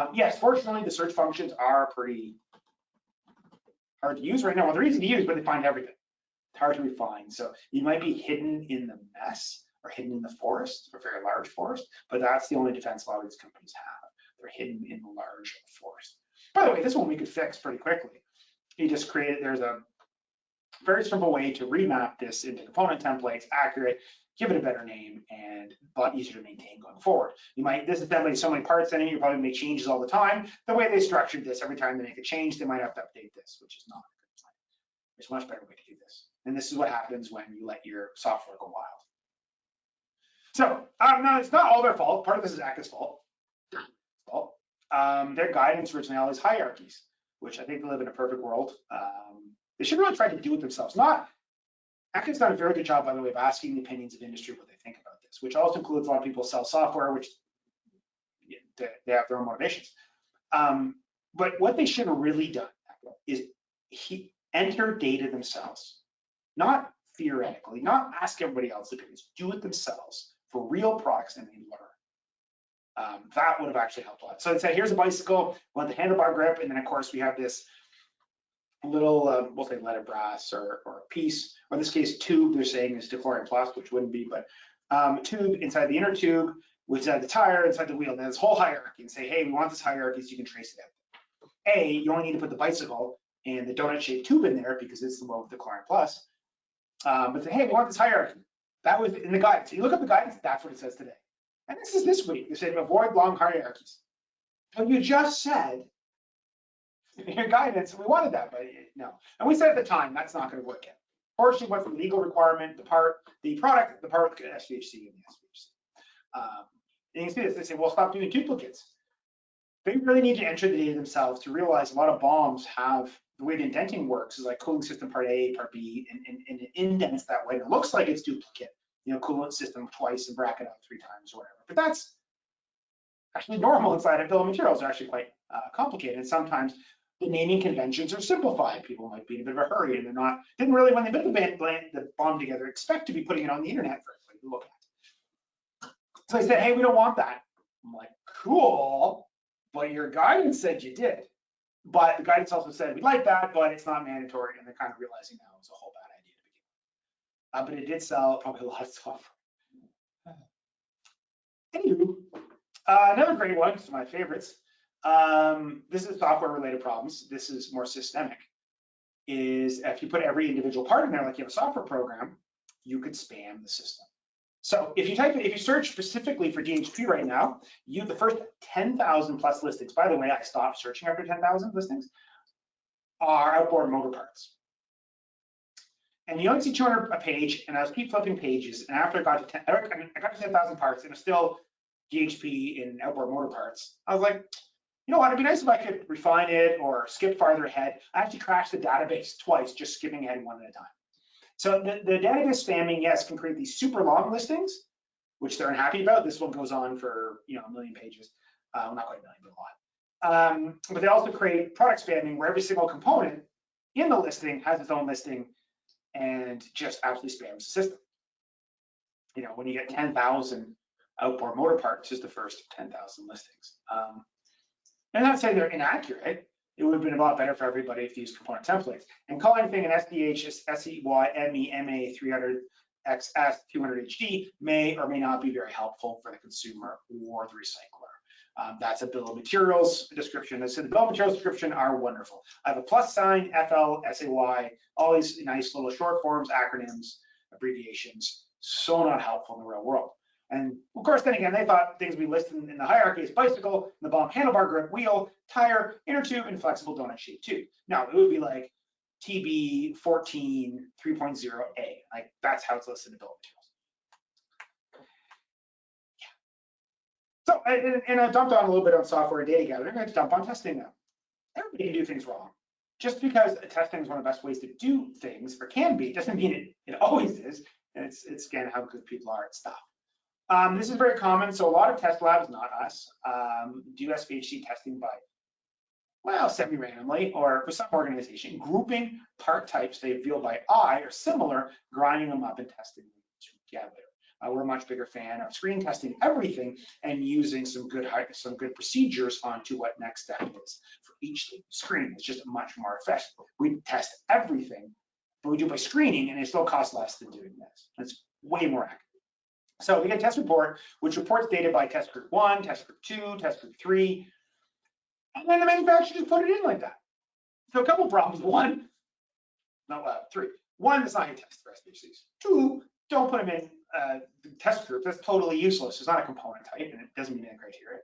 place. Yes, fortunately, the search functions are pretty hard to use right now. Well, they're easy to use, but they find everything. It's hard to refine. So you might be hidden in the mess or hidden in the forest, a very large forest, but that's the only defense a lot of these companies have. They're hidden in the large forest. By the way, this one we could fix pretty quickly. You just there's a very simple way to remap this into component templates, accurate, give it a better name, and but easier to maintain going forward. This assembly has so many parts in it, you probably make changes all the time. The way they structured this, every time they make a change, they might have to update this, which is not a good plan. There's a much better way to do this. And this is what happens when you let your software go wild. So now it's not all their fault. Part of this is ACCA's fault. Their guidance originally always hierarchies, which I think they live in a perfect world. They should really try to do it themselves. ACCA's done a very good job, by the way, of asking the opinions of industry what they think about this, which also includes a lot of people sell software, which they have their own motivations. But what they should have really done is enter data themselves, not theoretically, not ask everybody else's opinions, do it themselves for real products and they learn. That would have actually helped a lot. So it said, here's a bicycle, we want the handlebar grip, and then of course we have this little, we'll say leaded brass or a piece, or in this case, tube, they're saying is dechlorium plus, which wouldn't be, but tube inside the inner tube, which inside the tire, inside the wheel. Now this whole hierarchy and say, hey, we want this hierarchy so you can trace it out. You only need to put the bicycle and the donut-shaped tube in there because it's the one with the dechlorium plus. But say, hey, we want this hierarchy. That was in the guidance. So you look up the guidance, that's what it says today. And this is this week. They said avoid long hierarchies. But you just said in your guidance, we wanted that, but no. And we said at the time, that's not going to work yet. Unfortunately, what's the legal requirement? The product, the part with the SDHC and the SDHC. And you can see this, they say, well, stop doing duplicates. They really need to enter the data themselves to realize a lot of BOMs have, the way the indenting works is like cooling system part A, part B, and it indents that way. It looks like it's duplicate, you know, coolant system twice and bracket up 3 times or whatever. But that's actually normal inside a bill of materials. They're actually quite complicated. And sometimes the naming conventions are simplified. People might be in a bit of a hurry and they're not, didn't really, when they put the BOM together, expect to be putting it on the internet for everybody to look at. So I said, hey, we don't want that. I'm like, cool, but your guidance said you did. But the guidance also said, we like that, but it's not mandatory. And they're kind of realizing now it's a whole bad idea to begin with. But it did sell probably a lot of software. Anywho, another great one, it's my favorites. This is software-related problems. This is more systemic. Is if you put every individual part in there, like you have a software program, you could spam the system. So if you search specifically for DHP right now, the first 10,000 plus listings. By the way, I stopped searching after 10,000 listings. Are outboard motor parts. And you only see 200 a page, and I was keep flipping pages. And after I got to 10,000 parts, and it was still DHP in outboard motor parts. I was like, you know what, it'd be nice if I could refine it or skip farther ahead. I actually crashed the database twice, just skipping ahead one at a time. So the database spamming, yes, can create these super long listings, which they're unhappy about. This one goes on for, you know, 1 million pages. Well, not quite a million, but a lot. But they also create product spamming where every single component in the listing has its own listing and just absolutely spams the system. You know, when you get 10,000 outboard motor parts, just the first 10,000 listings. I'm not saying they're inaccurate. It would have been a lot better for everybody if they used component templates. And calling anything an SDH, SCIP, 300XS, 200HD may or may not be very helpful for the consumer or the recycler. That's a bill of materials description. So the bill of materials description are wonderful. I have a plus sign, FL, SAY, all these nice little short forms, acronyms, abbreviations. So not helpful in the real world. And of course, then again, they thought things we listed in the hierarchy is bicycle, the BOM handlebar grip, wheel, tire, inner tube, and flexible donut shape tube. Now, it would be like TB 14 3.0A. Like that's how it's listed in the bill of materials. Yeah. So, and I dumped on a little bit on software and data gathering. I'm going to dump on testing now. Everybody can do things wrong. Just because testing is one of the best ways to do things, or can be, doesn't mean it always is. And it's again how good people are at stuff. This is very common. So a lot of test labs, not us, do SDHC testing by, well, semi-randomly, or for some organization, grouping part types they feel by eye or similar, grinding them up and testing them together. We're a much bigger fan of screen testing everything and using some good procedures onto what next step is for each screen. It's just much more effective. We test everything, but we do it by screening, and it still costs less than doing this. It's way more accurate. So we get a test report, which reports data by test group 1, test group 2, test group 3, and then the manufacturer just put it in like that. So a couple problems. 3. 1, it's not a test for SDHCs. 2, don't put them in the test group. That's totally useless. It's not a component type, and it doesn't meet any criteria.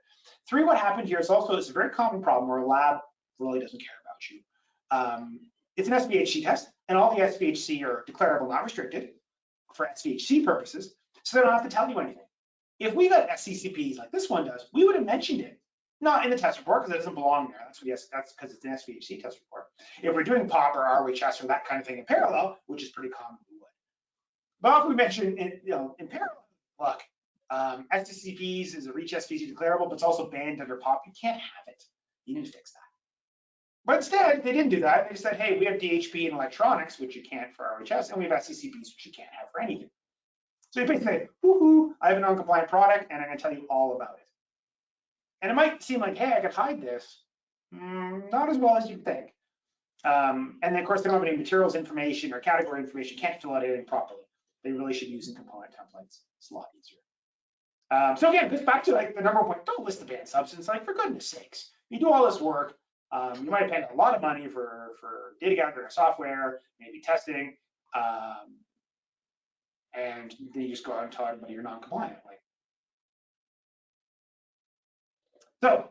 3, what happened here is also, it's a very common problem where a lab really doesn't care about you. It's an SDHC test, and all the SDHC are declarable, not restricted, for SDHC purposes. So they don't have to tell you anything. If we got SCCPs like this one does, we would have mentioned it, not in the test report because it doesn't belong there. That's because it's an SDHC test report. If we're doing POP or RHS or that kind of thing in parallel, which is pretty common, we would. But if we mention it, in parallel, look, SCCPs is a reach SVC declarable, but it's also banned under POP. You can't have it. You need to fix that. But instead, they didn't do that. They said, hey, we have DHP in electronics, which you can't for RHS, and we have SCCPs, which you can't have for anything. So you basically say, woohoo, I have a non-compliant product, and I'm going to tell you all about it. And it might seem like, hey, I could hide this. Not as well as you'd think. And then, of course, they don't have any materials information or category information. Can't fill out anything properly. They really should use in component templates. It's a lot easier. So again, this back to like the number 1 point. Don't list the banned substance. Like, for goodness sakes, you do all this work. You might have paid a lot of money for data gathering or software, maybe testing. And then you just go out and tell everybody you're non-compliant. Like, so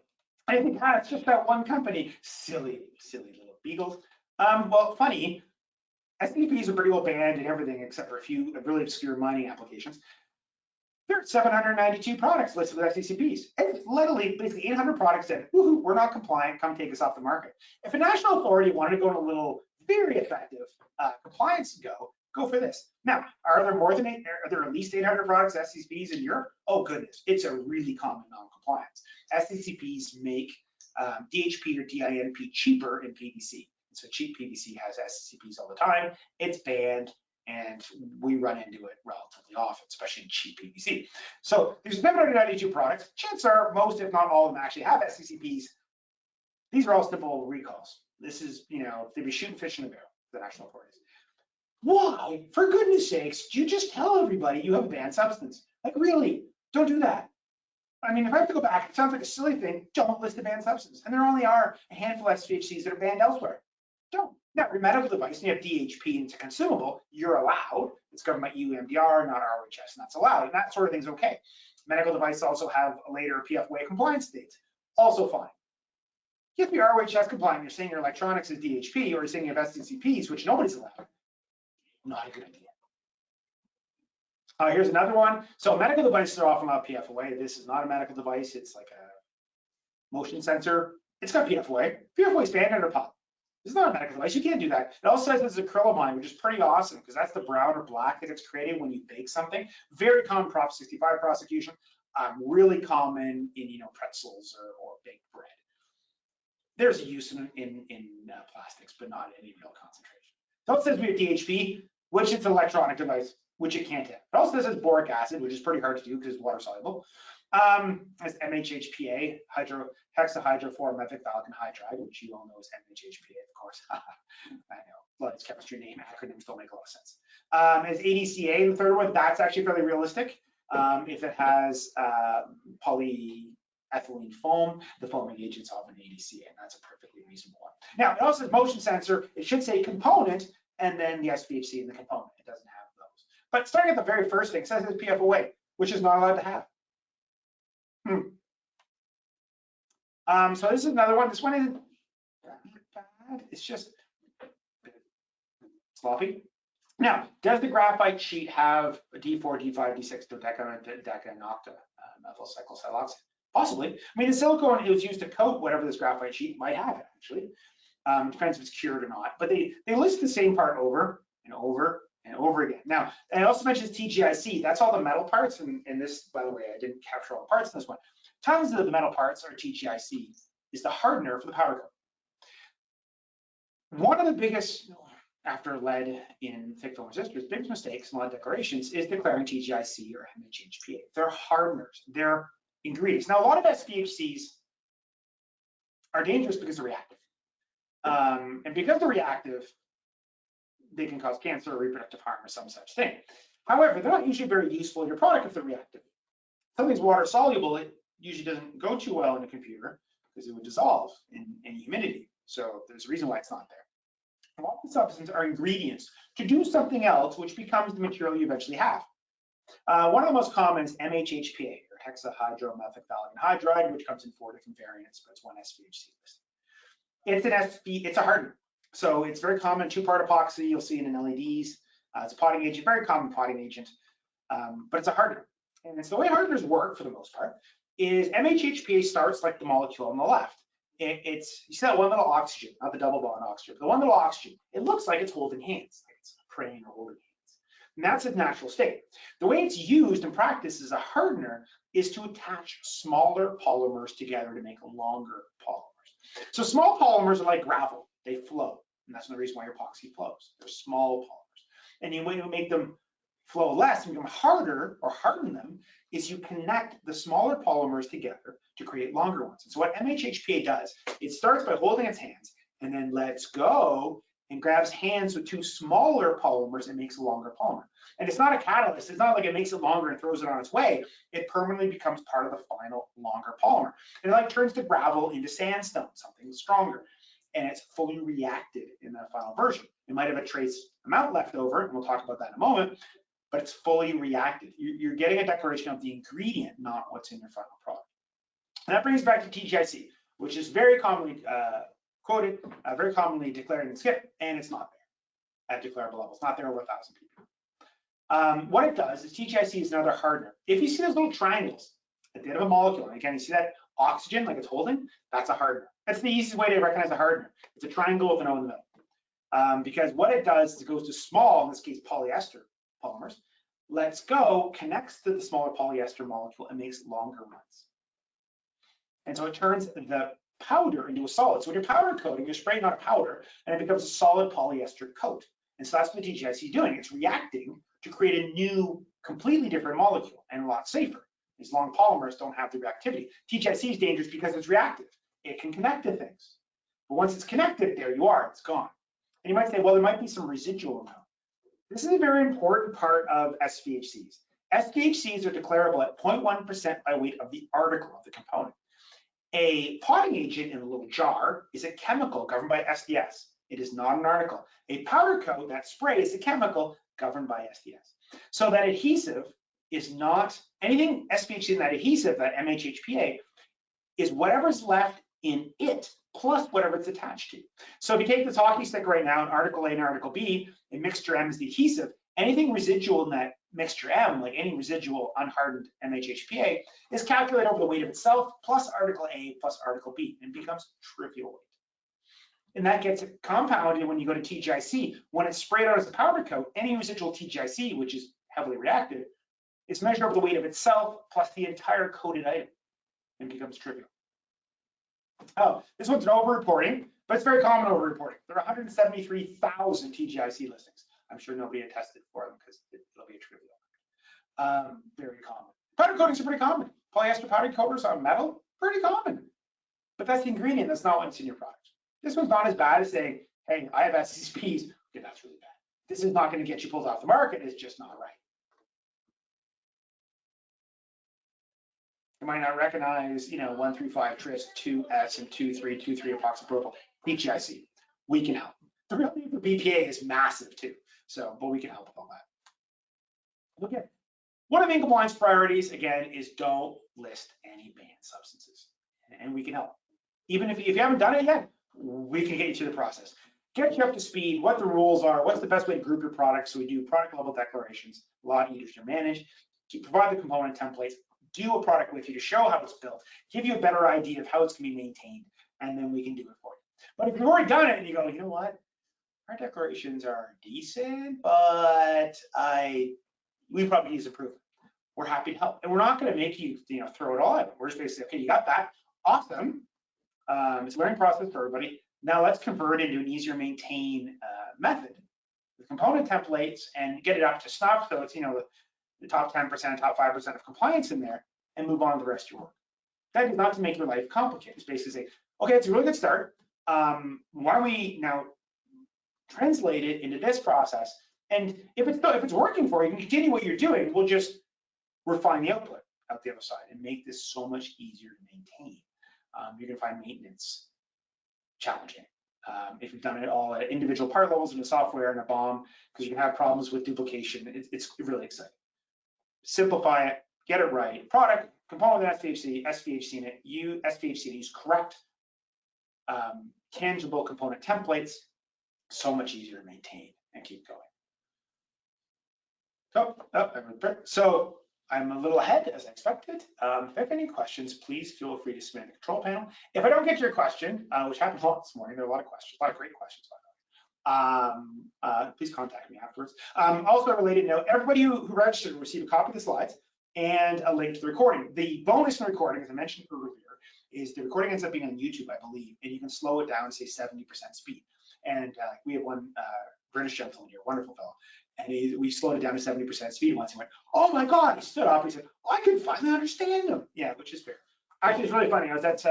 I think it's just that one company, silly little beagles. Well, funny, SCPs are pretty well banned in everything except for a few really obscure mining applications. There are 792 products listed with SCPs. It's literally basically 800 products that, woohoo, we're not compliant, come take us off the market. If a national authority wanted to go on a little very effective compliance go for this. Now, are there at least 800 products SCPs in Europe? Oh goodness, it's a really common non-compliance. SCPs make DHP or DINP cheaper in PVC. So cheap PVC has SCPs all the time. It's banned, and we run into it relatively often, especially in cheap PVC. So there's 792 products. Chances are most, if not all of them, actually have SCPs. These are all simple recalls. This is, they'd be shooting fish in a barrel, the national authorities. Why, for goodness sakes, do you just tell everybody you have a banned substance? Like, really, don't do that. I mean, if I have to go back, it sounds like a silly thing. Don't list a banned substance. And there only are a handful of SDHCs that are banned elsewhere. Don't. Now, your medical device, and you have DHP and it's a consumable, you're allowed. It's governed by EU MDR, not ROHS, and that's allowed. And that sort of thing's okay. Medical devices also have later PFOA compliance dates. Also fine. You have to be ROHS compliant. You're saying your electronics is DHP, or you're saying you have SDCPs, which nobody's allowed. Not a good idea. Here's another one. So medical devices are often allowed PFOA. This is not a medical device. It's like a motion sensor. It's got PFOA. PFOA is banned under POP. This is not a medical device. You can't do that. It also says it's acrylamide, which is pretty awesome because that's the brown or black that gets created when you bake something. Very common Prop 65 prosecution. Really common in pretzels or baked bread. There's a use in plastics, but not in any real concentration. So it says we have DHP, which it's an electronic device, which it can't have. It also says boric acid, which is pretty hard to do because it's water soluble. As MHPA, hexahydroforamethylphthalic hydride, which you all know is MHPA, of course. I know, well, it's chemistry name, acronyms don't make a lot of sense. As ADCA, the third one, that's actually fairly realistic. If it has polyethylene foam, the foaming agent's often ADCA, and that's a perfectly reasonable one. Now, it also says motion sensor. It should say component, and then the SDHC in the component. It doesn't have those. But starting at the very first thing, it says it's PFOA, which is not allowed to have. So this is another one. This one isn't bad. It's just sloppy. Now, does the graphite sheet have a D4, D5, D6, dodeca, and octa methyl cyclo siloxane? Possibly. I mean, the silicone, it was used to coat whatever this graphite sheet might have, actually. Depends if it's cured or not. But they list the same part over and over and over again. Now, and it also mentions TGIC. That's all the metal parts. And this, by the way, I didn't capture all the parts in this one. Tons of the metal parts are TGIC, is the hardener for the powder coat. One of the biggest, after lead in thick film resistors, biggest mistakes in a lot of declarations is declaring TGIC or MHPA. They're hardeners, they're ingredients. Now, a lot of SDHCs are dangerous because they're reactive. And because they're reactive, they can cause cancer or reproductive harm or some such thing. However, they're not usually very useful in your product if they're reactive. Something's water soluble, it usually doesn't go too well in a computer because it would dissolve in humidity. So there's a reason why it's not there. A lot of the substances are ingredients to do something else, which becomes the material you eventually have. One of the most common is MHPA, or hexahydromethylphthalic hydride, which comes in 4 different variants, but it's one SDHC list. It's a hardener. So it's very common, 2-part epoxy, you'll see it in LEDs. It's a potting agent, very common potting agent, but it's a hardener. And so the way hardeners work, for the most part, is MHPA starts like the molecule on the left. You see that one little oxygen, not the double bond oxygen, but the one little oxygen. It looks like it's holding hands, like it's praying or holding hands. And that's its natural state. The way it's used in practice as a hardener is to attach smaller polymers together to make longer polymers. So small polymers are like gravel, they flow. And that's the reason why your epoxy flows. They're small polymers. And the way to make them flow less and become harder or harden them is you connect the smaller polymers together to create longer ones. And so what MHPA does, it starts by holding its hands and then lets go and grabs hands with 2 smaller polymers and makes a longer polymer. And it's not a catalyst. It's not like it makes it longer and throws it on its way. It permanently becomes part of the final longer polymer. And it like turns the gravel into sandstone, something stronger. And it's fully reacted in the final version. It might have a trace amount left over, and we'll talk about that in a moment, but it's fully reacted. You're getting a declaration of the ingredient, not what's in your final product. And that brings back to TGIC, which is very commonly quoted, very commonly declared in SCIP, and it's not at declarable levels, not there over 1,000 ppm. What it does is TGIC is another hardener. If you see those little triangles at the end of a molecule, and again, you see that oxygen like it's holding, that's a hardener. That's the easiest way to recognize a hardener. It's a triangle with an O in the middle. Because what it does is it goes to small, in this case, polyester polymers, lets go, connects to the smaller polyester molecule, and makes longer runs. And so it turns the powder into a solid. So when you're powder coating, you're spraying on a powder, and it becomes a solid polyester coat. And so that's what the TGIC is doing. It's reacting to create a new, completely different molecule, and a lot safer. These long polymers don't have the reactivity. TGIC is dangerous because it's reactive. It can connect to things. But once it's connected, there you are, it's gone. And you might say, well, there might be some residual amount. This is a very important part of SDHCs. SDHCs are declarable at 0.1% by weight of the article of the component. A potting agent in a little jar is a chemical governed by SDS. It is not an article. A powder coat, that spray, is a chemical governed by SDS. So that adhesive is not anything SPHC in that adhesive, that MHPA, is whatever's left in it plus whatever it's attached to. So if you take this hockey stick right now, and Article A and Article B, and mixture M is the adhesive, anything residual in that mixture M, like any residual unhardened MHPA, is calculated over the weight of itself plus Article A plus Article B, and becomes trivial weight. And that gets compounded when you go to TGIC. When it's sprayed out as a powder coat, any residual TGIC, which is heavily reactive, is measured over the weight of itself plus the entire coated item, and becomes trivial. Oh, this one's an over-reporting, but it's very common over-reporting. There are 173,000 TGIC listings. I'm sure nobody had tested for them because it'll be a trivial. Very common. Powder coatings are pretty common. Polyester powder coaters on metal, pretty common. But that's the ingredient, that's not what's in your product. This one's not as bad as saying, hey, I have SCPs. Okay, that's really bad. This is not going to get you pulled off the market. It's just not right. You might not recognize, 135 tris, 2S, and 2,3 epoxypropyl, TGIC. We can help. The real need for BPA is massive too. So, but we can help with all that. Okay. One of the main compliance priorities, again, is don't list any banned substances. And we can help. Even if you haven't done it yet, we can get you through the process. Get you up to speed, what the rules are, what's the best way to group your products. So we do product level declarations, a lot easier to manage, to provide the component templates, do a product with you to show how it's built, give you a better idea of how it's going to be maintained, and then we can do it for you. But if you've already done it and you go, you know what, our declarations are decent, but we probably need improvement. We're happy to help, and we're not going to make you, throw it all out. We're just basically, okay, you got that, awesome. It's a learning process for everybody. Now let's convert it into an easier maintain method with component templates and get it up to snuff. So it's the top 10%, top 5% of compliance in there, and move on to the rest of your work. That is not to make your life complicated. It's basically say, okay, it's a really good start. Why don't we now translate it into this process? And if it's working for you, you can continue what you're doing. We'll just refine the output out the other side and make this so much easier to maintain. You're going to find maintenance challenging. If you've done it all at individual part levels in the software and a BOM, because you can have problems with duplication. It's really exciting. Simplify it, get it right. Product, component SDHC, SDHC in it, SDHC use correct, tangible component templates, so much easier to maintain and keep going. So I'm a little ahead as I expected. If you have any questions, please feel free to submit in the control panel. If I don't get to your question, which happened a lot this morning, there are a lot of questions, a lot of great questions, by the way. Please contact me afterwards. Also, a related note, everybody who registered will receive a copy of the slides and a link to the recording. The bonus in the recording, as I mentioned earlier, is the recording ends up being on YouTube, I believe, and you can slow it down, say 70% speed. And we have one British gentleman here, wonderful fellow, and we slowed it down to 70% speed once. He went, oh my God, he stood up, he said, I can finally understand them. Yeah, which is fair. Actually, it's really funny. I was at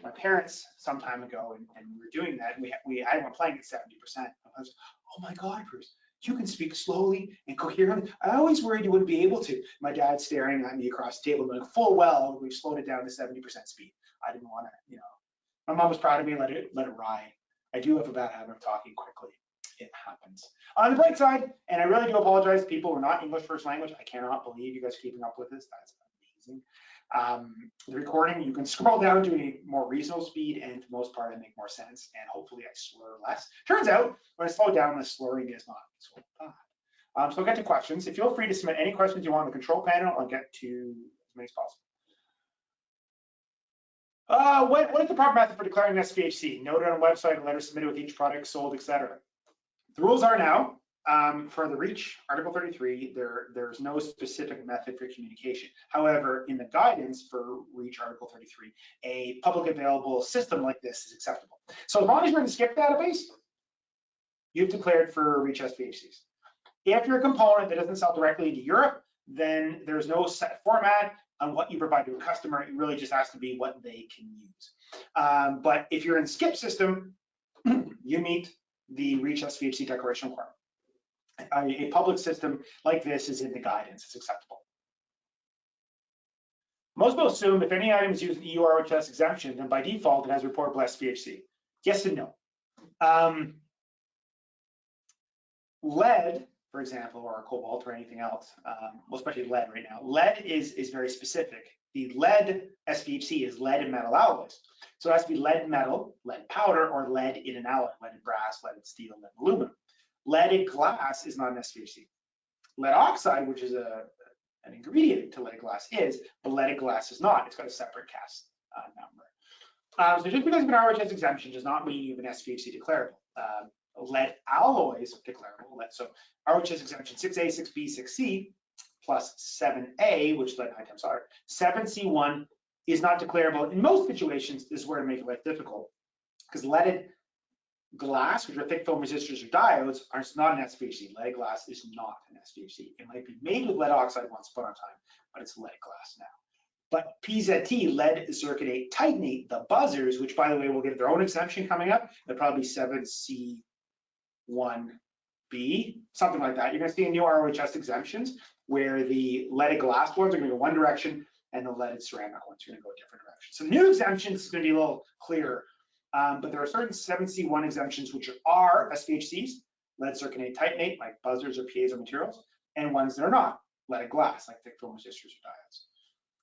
my parents some time ago, and we were doing that, and we had one playing at 70%. I was, oh my God, Bruce, you can speak slowly and coherently. I always worried you wouldn't be able to. My dad's staring at me across the table, going full well, we've slowed it down to 70% speed. I didn't want to, my mom was proud of me, let it ride. I do have a bad habit of talking quickly. It happens. On the bright side, and I really do apologize to people who are not English first language, I cannot believe you guys are keeping up with this. That's amazing. The recording, you can scroll down to a more reasonable speed, and for the most part, I make more sense, and hopefully I slur less. Turns out, when I slow down, the slurring is not so bad. So I'll get to questions. Feel free to submit any questions you want on the control panel. I'll get to as many as possible. What is the proper method for declaring an SDHC? Noted on a website, a letter submitted with each product sold, etc. The rules are now, for the REACH, Article 33, there's no specific method for communication. However, in the guidance for REACH Article 33, a public available system like this is acceptable. So as long as you're in the SCIP database, you've declared for REACH SDHCs. If you're a component that doesn't sell directly to Europe, then there's no set format on what you provide to a customer. It really just has to be what they can use. But if you're in SCIP system, you meet the REACH SDHC declaration requirement. A public system like this is in the guidance, it's acceptable. Most people assume if any item is used in EU ROHS exemption, then by default it has reportable SDHC. Yes and no. Lead, for example, or cobalt or anything else, well, especially lead right now, lead is very specific. The lead SDHC is lead and metal alloys. So it has to be lead metal, lead powder, or lead in an alloy, leaded brass, leaded steel, lead aluminum. Leaded glass is not an SDHC. Lead oxide, which is an ingredient to leaded glass, is, but leaded glass is not. It's got a separate CAS number. So just because of an ROHS exemption does not mean you have an SDHC declarable. Lead alloys declarable. So ROHS exemption 6A, 6B, 6C plus 7A, which is lead high temp solder. 7C1 is not declarable. In most situations, this is where to make life difficult, because leaded glass, which are thick film resistors or diodes, are not an SDHC. Lead glass is not an SDHC. It might be made with lead oxide once upon a time, but it's lead glass now. But PZT, lead zirconate titanate, the buzzers, which by the way will get their own exemption coming up, they're probably 7C1B, something like that. You're going to see new ROHS exemptions where the leaded glass ones are going to go one direction and the leaded ceramic ones are going to go a different direction. So new exemptions is going to be a little clearer. But there are certain 7C1 exemptions which are SDHCs, lead zirconate titanate, like buzzers or piezo materials, and ones that are not, leaded glass, like thick film resistors or diodes.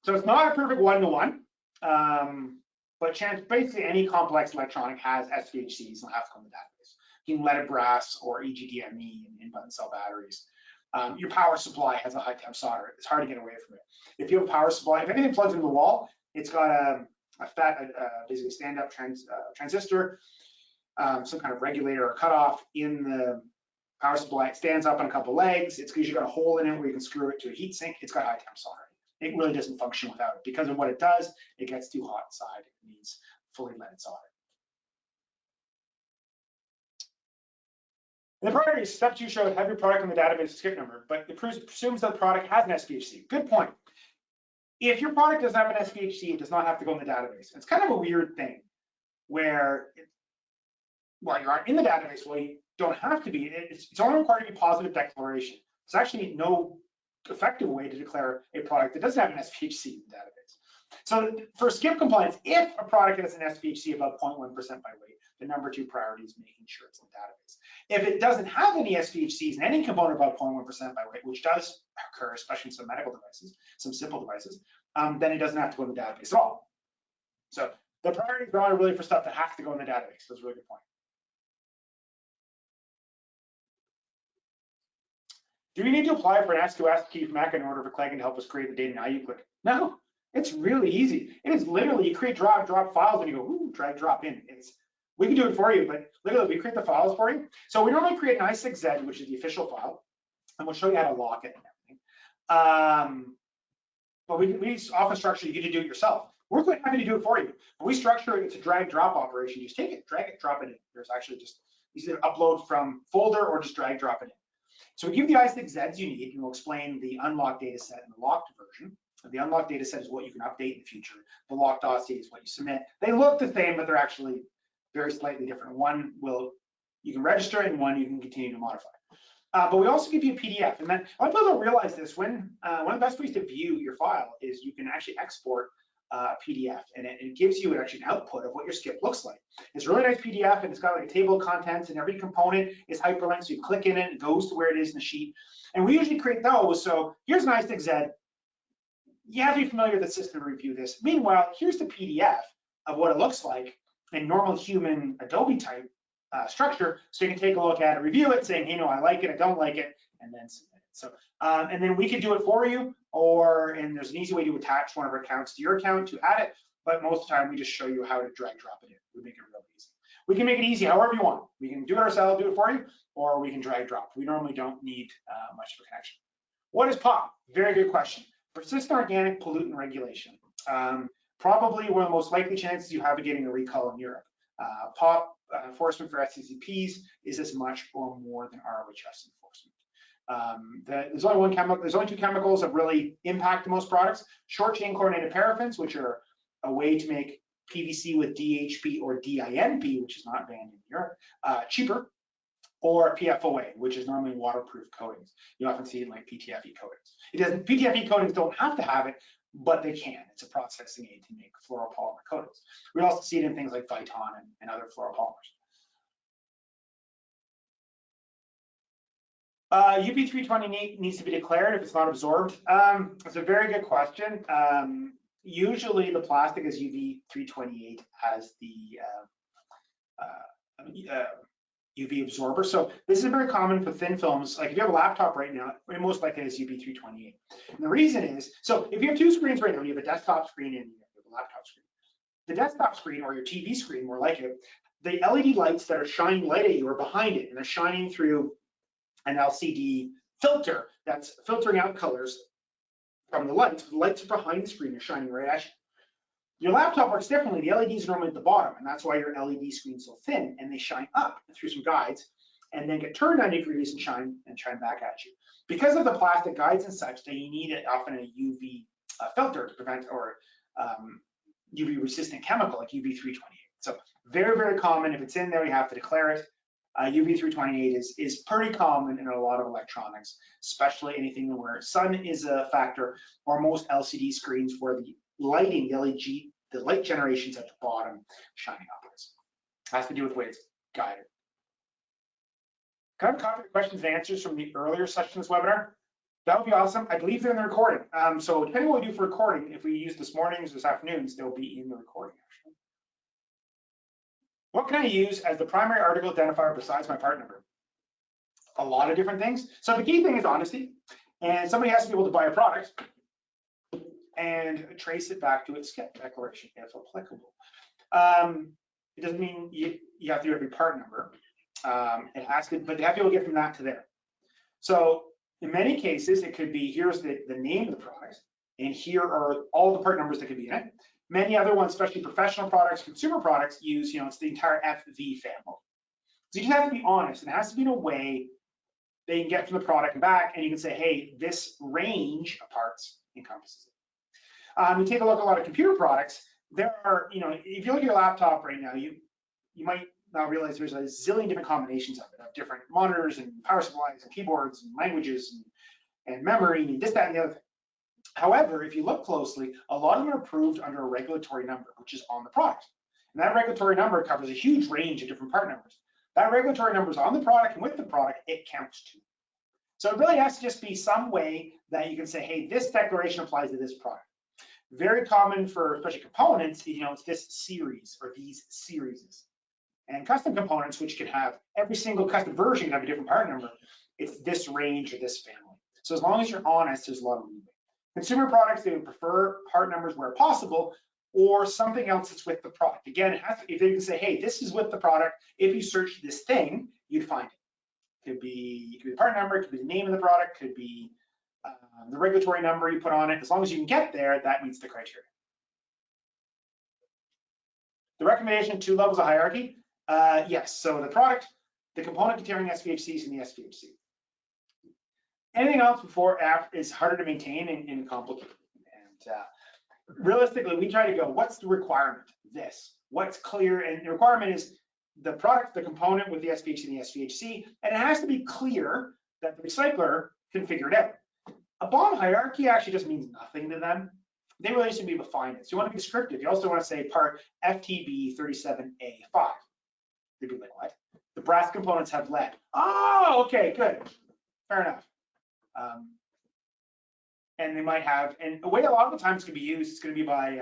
So it's not a perfect one-to-one, but basically any complex electronic has SDHCs and will have to come in the database. You can leaded brass or EGDME in button cell batteries. Your power supply has a high temp solder. It's hard to get away from it. If you have a power supply, if anything plugs into the wall, it's got a basically stand-up transistor, some kind of regulator or cutoff in the power supply. It stands up on a couple legs. It's usually got a hole in it where you can screw it to a heat sink. It's got high temp solder. It really doesn't function without it. Because of what it does, it gets too hot inside. It needs fully leaded solder. In the priority, step 2 showed have your product in the database SCIP number, but it presumes that the product has an SDHC. Good point. If your product doesn't have an SDHC, it does not have to go in the database. It's kind of a weird thing where, while you aren't in the database, well, you don't have to be. It's only required to be positive declaration. There's actually no effective way to declare a product that doesn't have an SDHC in the database. So for SCIP compliance, if a product has an SDHC above 0.1% by weight, the number 2 priority is making sure it's in the database. If it doesn't have any SDHCs in any component above 0.1% by weight, which does occur, especially in some medical devices, some simple devices, then it doesn't have to go in the database at all. So the priorities are really for stuff that has to go in the database. That's a really good point. Do we need to apply for an S2S key from ECHA in order for Claigan to help us create the data now you click? No, it's really easy. It is literally, you create drag, drop files and you go, ooh, drag, drop in. We can do it for you, but literally we create the files for you. So we normally create an I6Z, which is the official file, and we'll show you how to lock it and everything. But we often structure you to do it yourself. We're quite happy to do it for you. But we structure it, it's a drag drop operation. You just take it, drag it, drop it in. There's actually just either upload from folder or just drag, drop it in. So we give you the I6Zs you need, and we'll explain the unlocked data set and the locked version. The unlocked data set is what you can update in the future. The locked dossier is what you submit. They look the same, but they're actually very slightly different. One you can register and one you can continue to modify. But we also give you a PDF. And then a lot of people don't realize this. One of the best ways to view your file is you can actually export a PDF, and it gives you actually an output of what your SCIP looks like. It's a really nice PDF, and it's got like a table of contents, and every component is hyperlinked. So you click in it, it goes to where it is in the sheet. And we usually create those. So here's an I6Z. you have to be familiar with the system to review this. Meanwhile, here's the PDF of what it looks like in normal human Adobe type structure, so you can take a look at it, review it, saying, hey, no, I like it, I don't like it, and then submit it. So, and then we can do it for you, and there's an easy way to attach one of our accounts to your account to add it, but most of the time we just show you how to drag drop it in. We make it real easy. We can make it easy however you want. We can do it ourselves, do it for you, or we can drag drop. We normally don't need much of a connection. What is POP? Very good question. Persistent organic pollutant regulation. Probably one of the most likely chances you have of getting a recall in Europe. POP enforcement for SCCPs is as much or more than ROHS enforcement. There's only one chemical. There's only two chemicals that really impact the most products: short chain chlorinated paraffins, which are a way to make PVC with DHP or DINP, which is not banned in Europe, cheaper, or PFOA, which is normally waterproof coatings. You often see it in like PTFE coatings. PTFE coatings don't have to have it, but they can. It's a processing aid to make fluoropolymer coatings. We also see it in things like Viton and other fluoropolymers. UV328 needs to be declared if it's not absorbed. It's a very good question. Usually the plastic is UV328 as the UV absorber. So this is very common for thin films. Like if you have a laptop right now, it most likely is UV328. And the reason is, so if you have two screens right now, you have a desktop screen and you have a laptop screen. The desktop screen, or your TV screen more like it, the LED lights that are shining light at you are behind it, and they're shining through an LCD filter that's filtering out colors from the lights. The lights are behind the screen, they're shining right at you. Your laptop works differently. The LEDs are normally at the bottom, and that's why your LED screen's so thin, and they shine up through some guides and then get turned 90 degrees and shine back at you. Because of the plastic guides and such, that you need often a UV filter to prevent, or UV resistant chemical like UV328. So very, very common. If it's in there, you have to declare it. UV328 is pretty common in a lot of electronics, especially anything where sun is a factor, or most LCD screens where the lighting, the light generation's at the bottom, shining upwards. It has to do with the way it's guided. Can I have a copy of the questions and answers from the earlier section of this webinar? That would be awesome. I believe they're in the recording. So depending on what we do for recording, if we use this morning's or this afternoon's, they'll be in the recording actually. What can I use as the primary article identifier besides my part number? A lot of different things. So the key thing is honesty, and somebody has to be able to buy a product and trace it back to its SCIP declaration if applicable. It doesn't mean you have to do every part number. It has to, but they have to be able to get from that to there. So in many cases, it could be, here's the name of the product, and here are all the part numbers that could be in it. Many other ones, especially professional products, consumer products, use, it's the entire FV family. So you just have to be honest, and it has to be in a way they can get from the product and back, and you can say, hey, this range of parts encompasses it. You take a look at a lot of computer products, there are, if you look at your laptop right now, you might not realize there's a zillion different combinations of it, of different monitors and power supplies and keyboards and languages and memory and this, that, and the other thing. However, if you look closely, a lot of them are approved under a regulatory number, which is on the product. And that regulatory number covers a huge range of different part numbers. That regulatory number is on the product, and with the product, it counts too. So it really has to just be some way that you can say, hey, this declaration applies to this product. Very common for especially components, it's this series or these series. And custom components, which can have every single custom version can have a different part number, it's this range or this family. So as long as you're honest, there's a lot of leeway. Consumer products, they would prefer part numbers where possible, or something else that's with the product. Again, it has to, if they can say, hey, this is with the product, if you search this thing, you'd find it. It could be the part number, it could be the name of the product, could be the regulatory number you put on it. As long as you can get there, that meets the criteria. The recommendation, 2 levels of hierarchy. Yes, so the product, the component containing SDHCs, and the SDHC. Anything else before after is harder to maintain and complicated. And realistically, we try to go, what's the requirement? This. What's clear? And the requirement is the product, the component with the SDHC and the SDHC, and it has to be clear that the recycler can figure it out. A BOM hierarchy actually just means nothing to them. They really should be able to find it. So you want to be descriptive. You also want to say part FTB 37A5. They'd be like, what? The brass components have lead. Oh, okay, good. Fair enough. and they might have, and the way a lot of the times it's going to be used is going to be by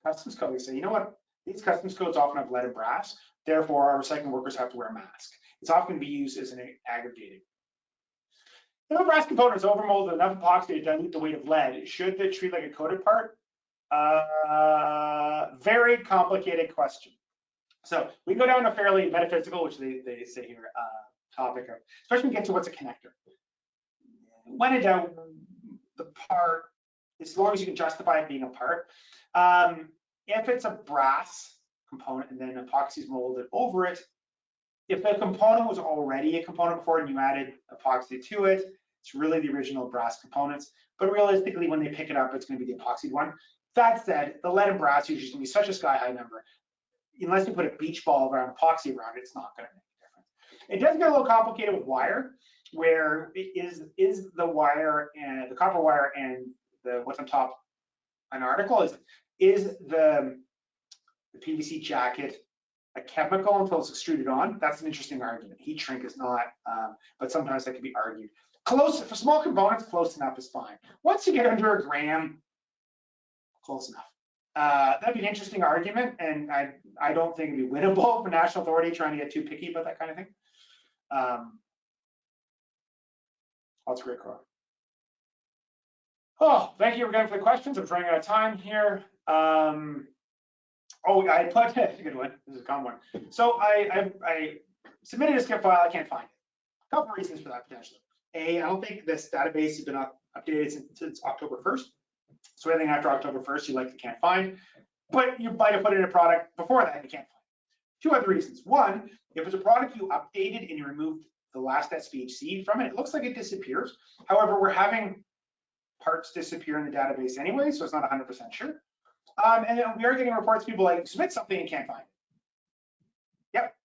customs code. They say, you know what, these customs codes often have lead and brass, therefore our recycling workers have to wear a mask. It's often going to be used as an aggregating. If a brass component is overmolded enough epoxy to dilute the weight of lead, should they treat like a coated part? Very complicated question. So we go down to fairly metaphysical, which they say here, topic of, especially when we get to what's a connector. When in doubt, the part, as long as you can justify it being a part. If it's a brass component and then epoxy is molded over it, if the component was already a component before and you added epoxy to it, it's really the original brass components. But realistically, when they pick it up, it's going to be the epoxied one. That said, the lead and brass usually is going to be such a sky-high number. Unless you put a beach ball around epoxy around it, it's not going to make a difference. It does get a little complicated with wire, where is the wire and the copper wire and the what's on top an article is the PVC jacket a chemical until it's extruded on? That's an interesting argument. Heat shrink is not, but sometimes that can be argued. Close for small components, close enough is fine. Once you get under a gram, close enough. That'd be an interesting argument, and I don't think it'd be winnable for national authority trying to get too picky about that kind of thing. That's great, Cora. Oh, thank you again for the questions. I'm running out of time here. Oh, I put a good one. This is a common one. So I submitted a SCIP file. I can't find it. A couple reasons for that potentially. A, I don't think this database has been updated since October 1st. So anything after October 1st, you likely can't find. But you might have put in a product before that and you can't find it. Two other reasons. One, if it's a product you updated and you removed the last SDHC from it, it looks like it disappears. However, we're having parts disappear in the database anyway, so it's not 100% sure. And then we are getting reports, people like submit something and can't find it. Yep.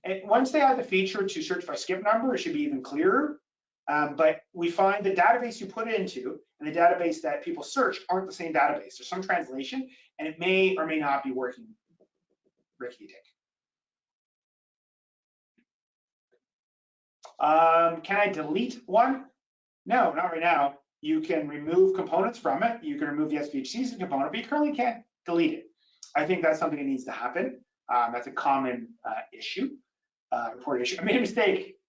And once they add the feature to search by SCIP number, it should be even clearer. But we find the database you put it into and the database that people search aren't the same database. There's some translation, and it may or may not be working rickety-dick. Can I delete one? No, not right now. You can remove components from it. You can remove the SDHCs component, but you currently can't delete it. I think that's something that needs to happen. That's a common issue, reported issue. I made a mistake,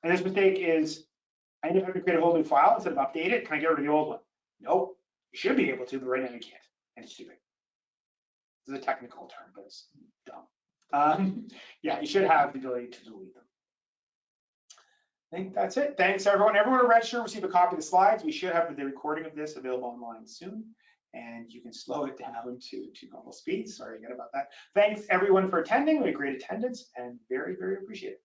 and this mistake is I ended up having to create a whole new file instead of update it. Can I get rid of the old one? Nope. You should be able to, but right now you can't, and it's stupid. This is a technical term, but it's dumb. Yeah, you should have the ability to delete them. I think that's it. Thanks, everyone. Everyone to register, receive a copy of the slides. We should have the recording of this available online soon, and you can slow it down to normal speed. Sorry again about that. Thanks, everyone, for attending. We had great attendance and very, very appreciate it.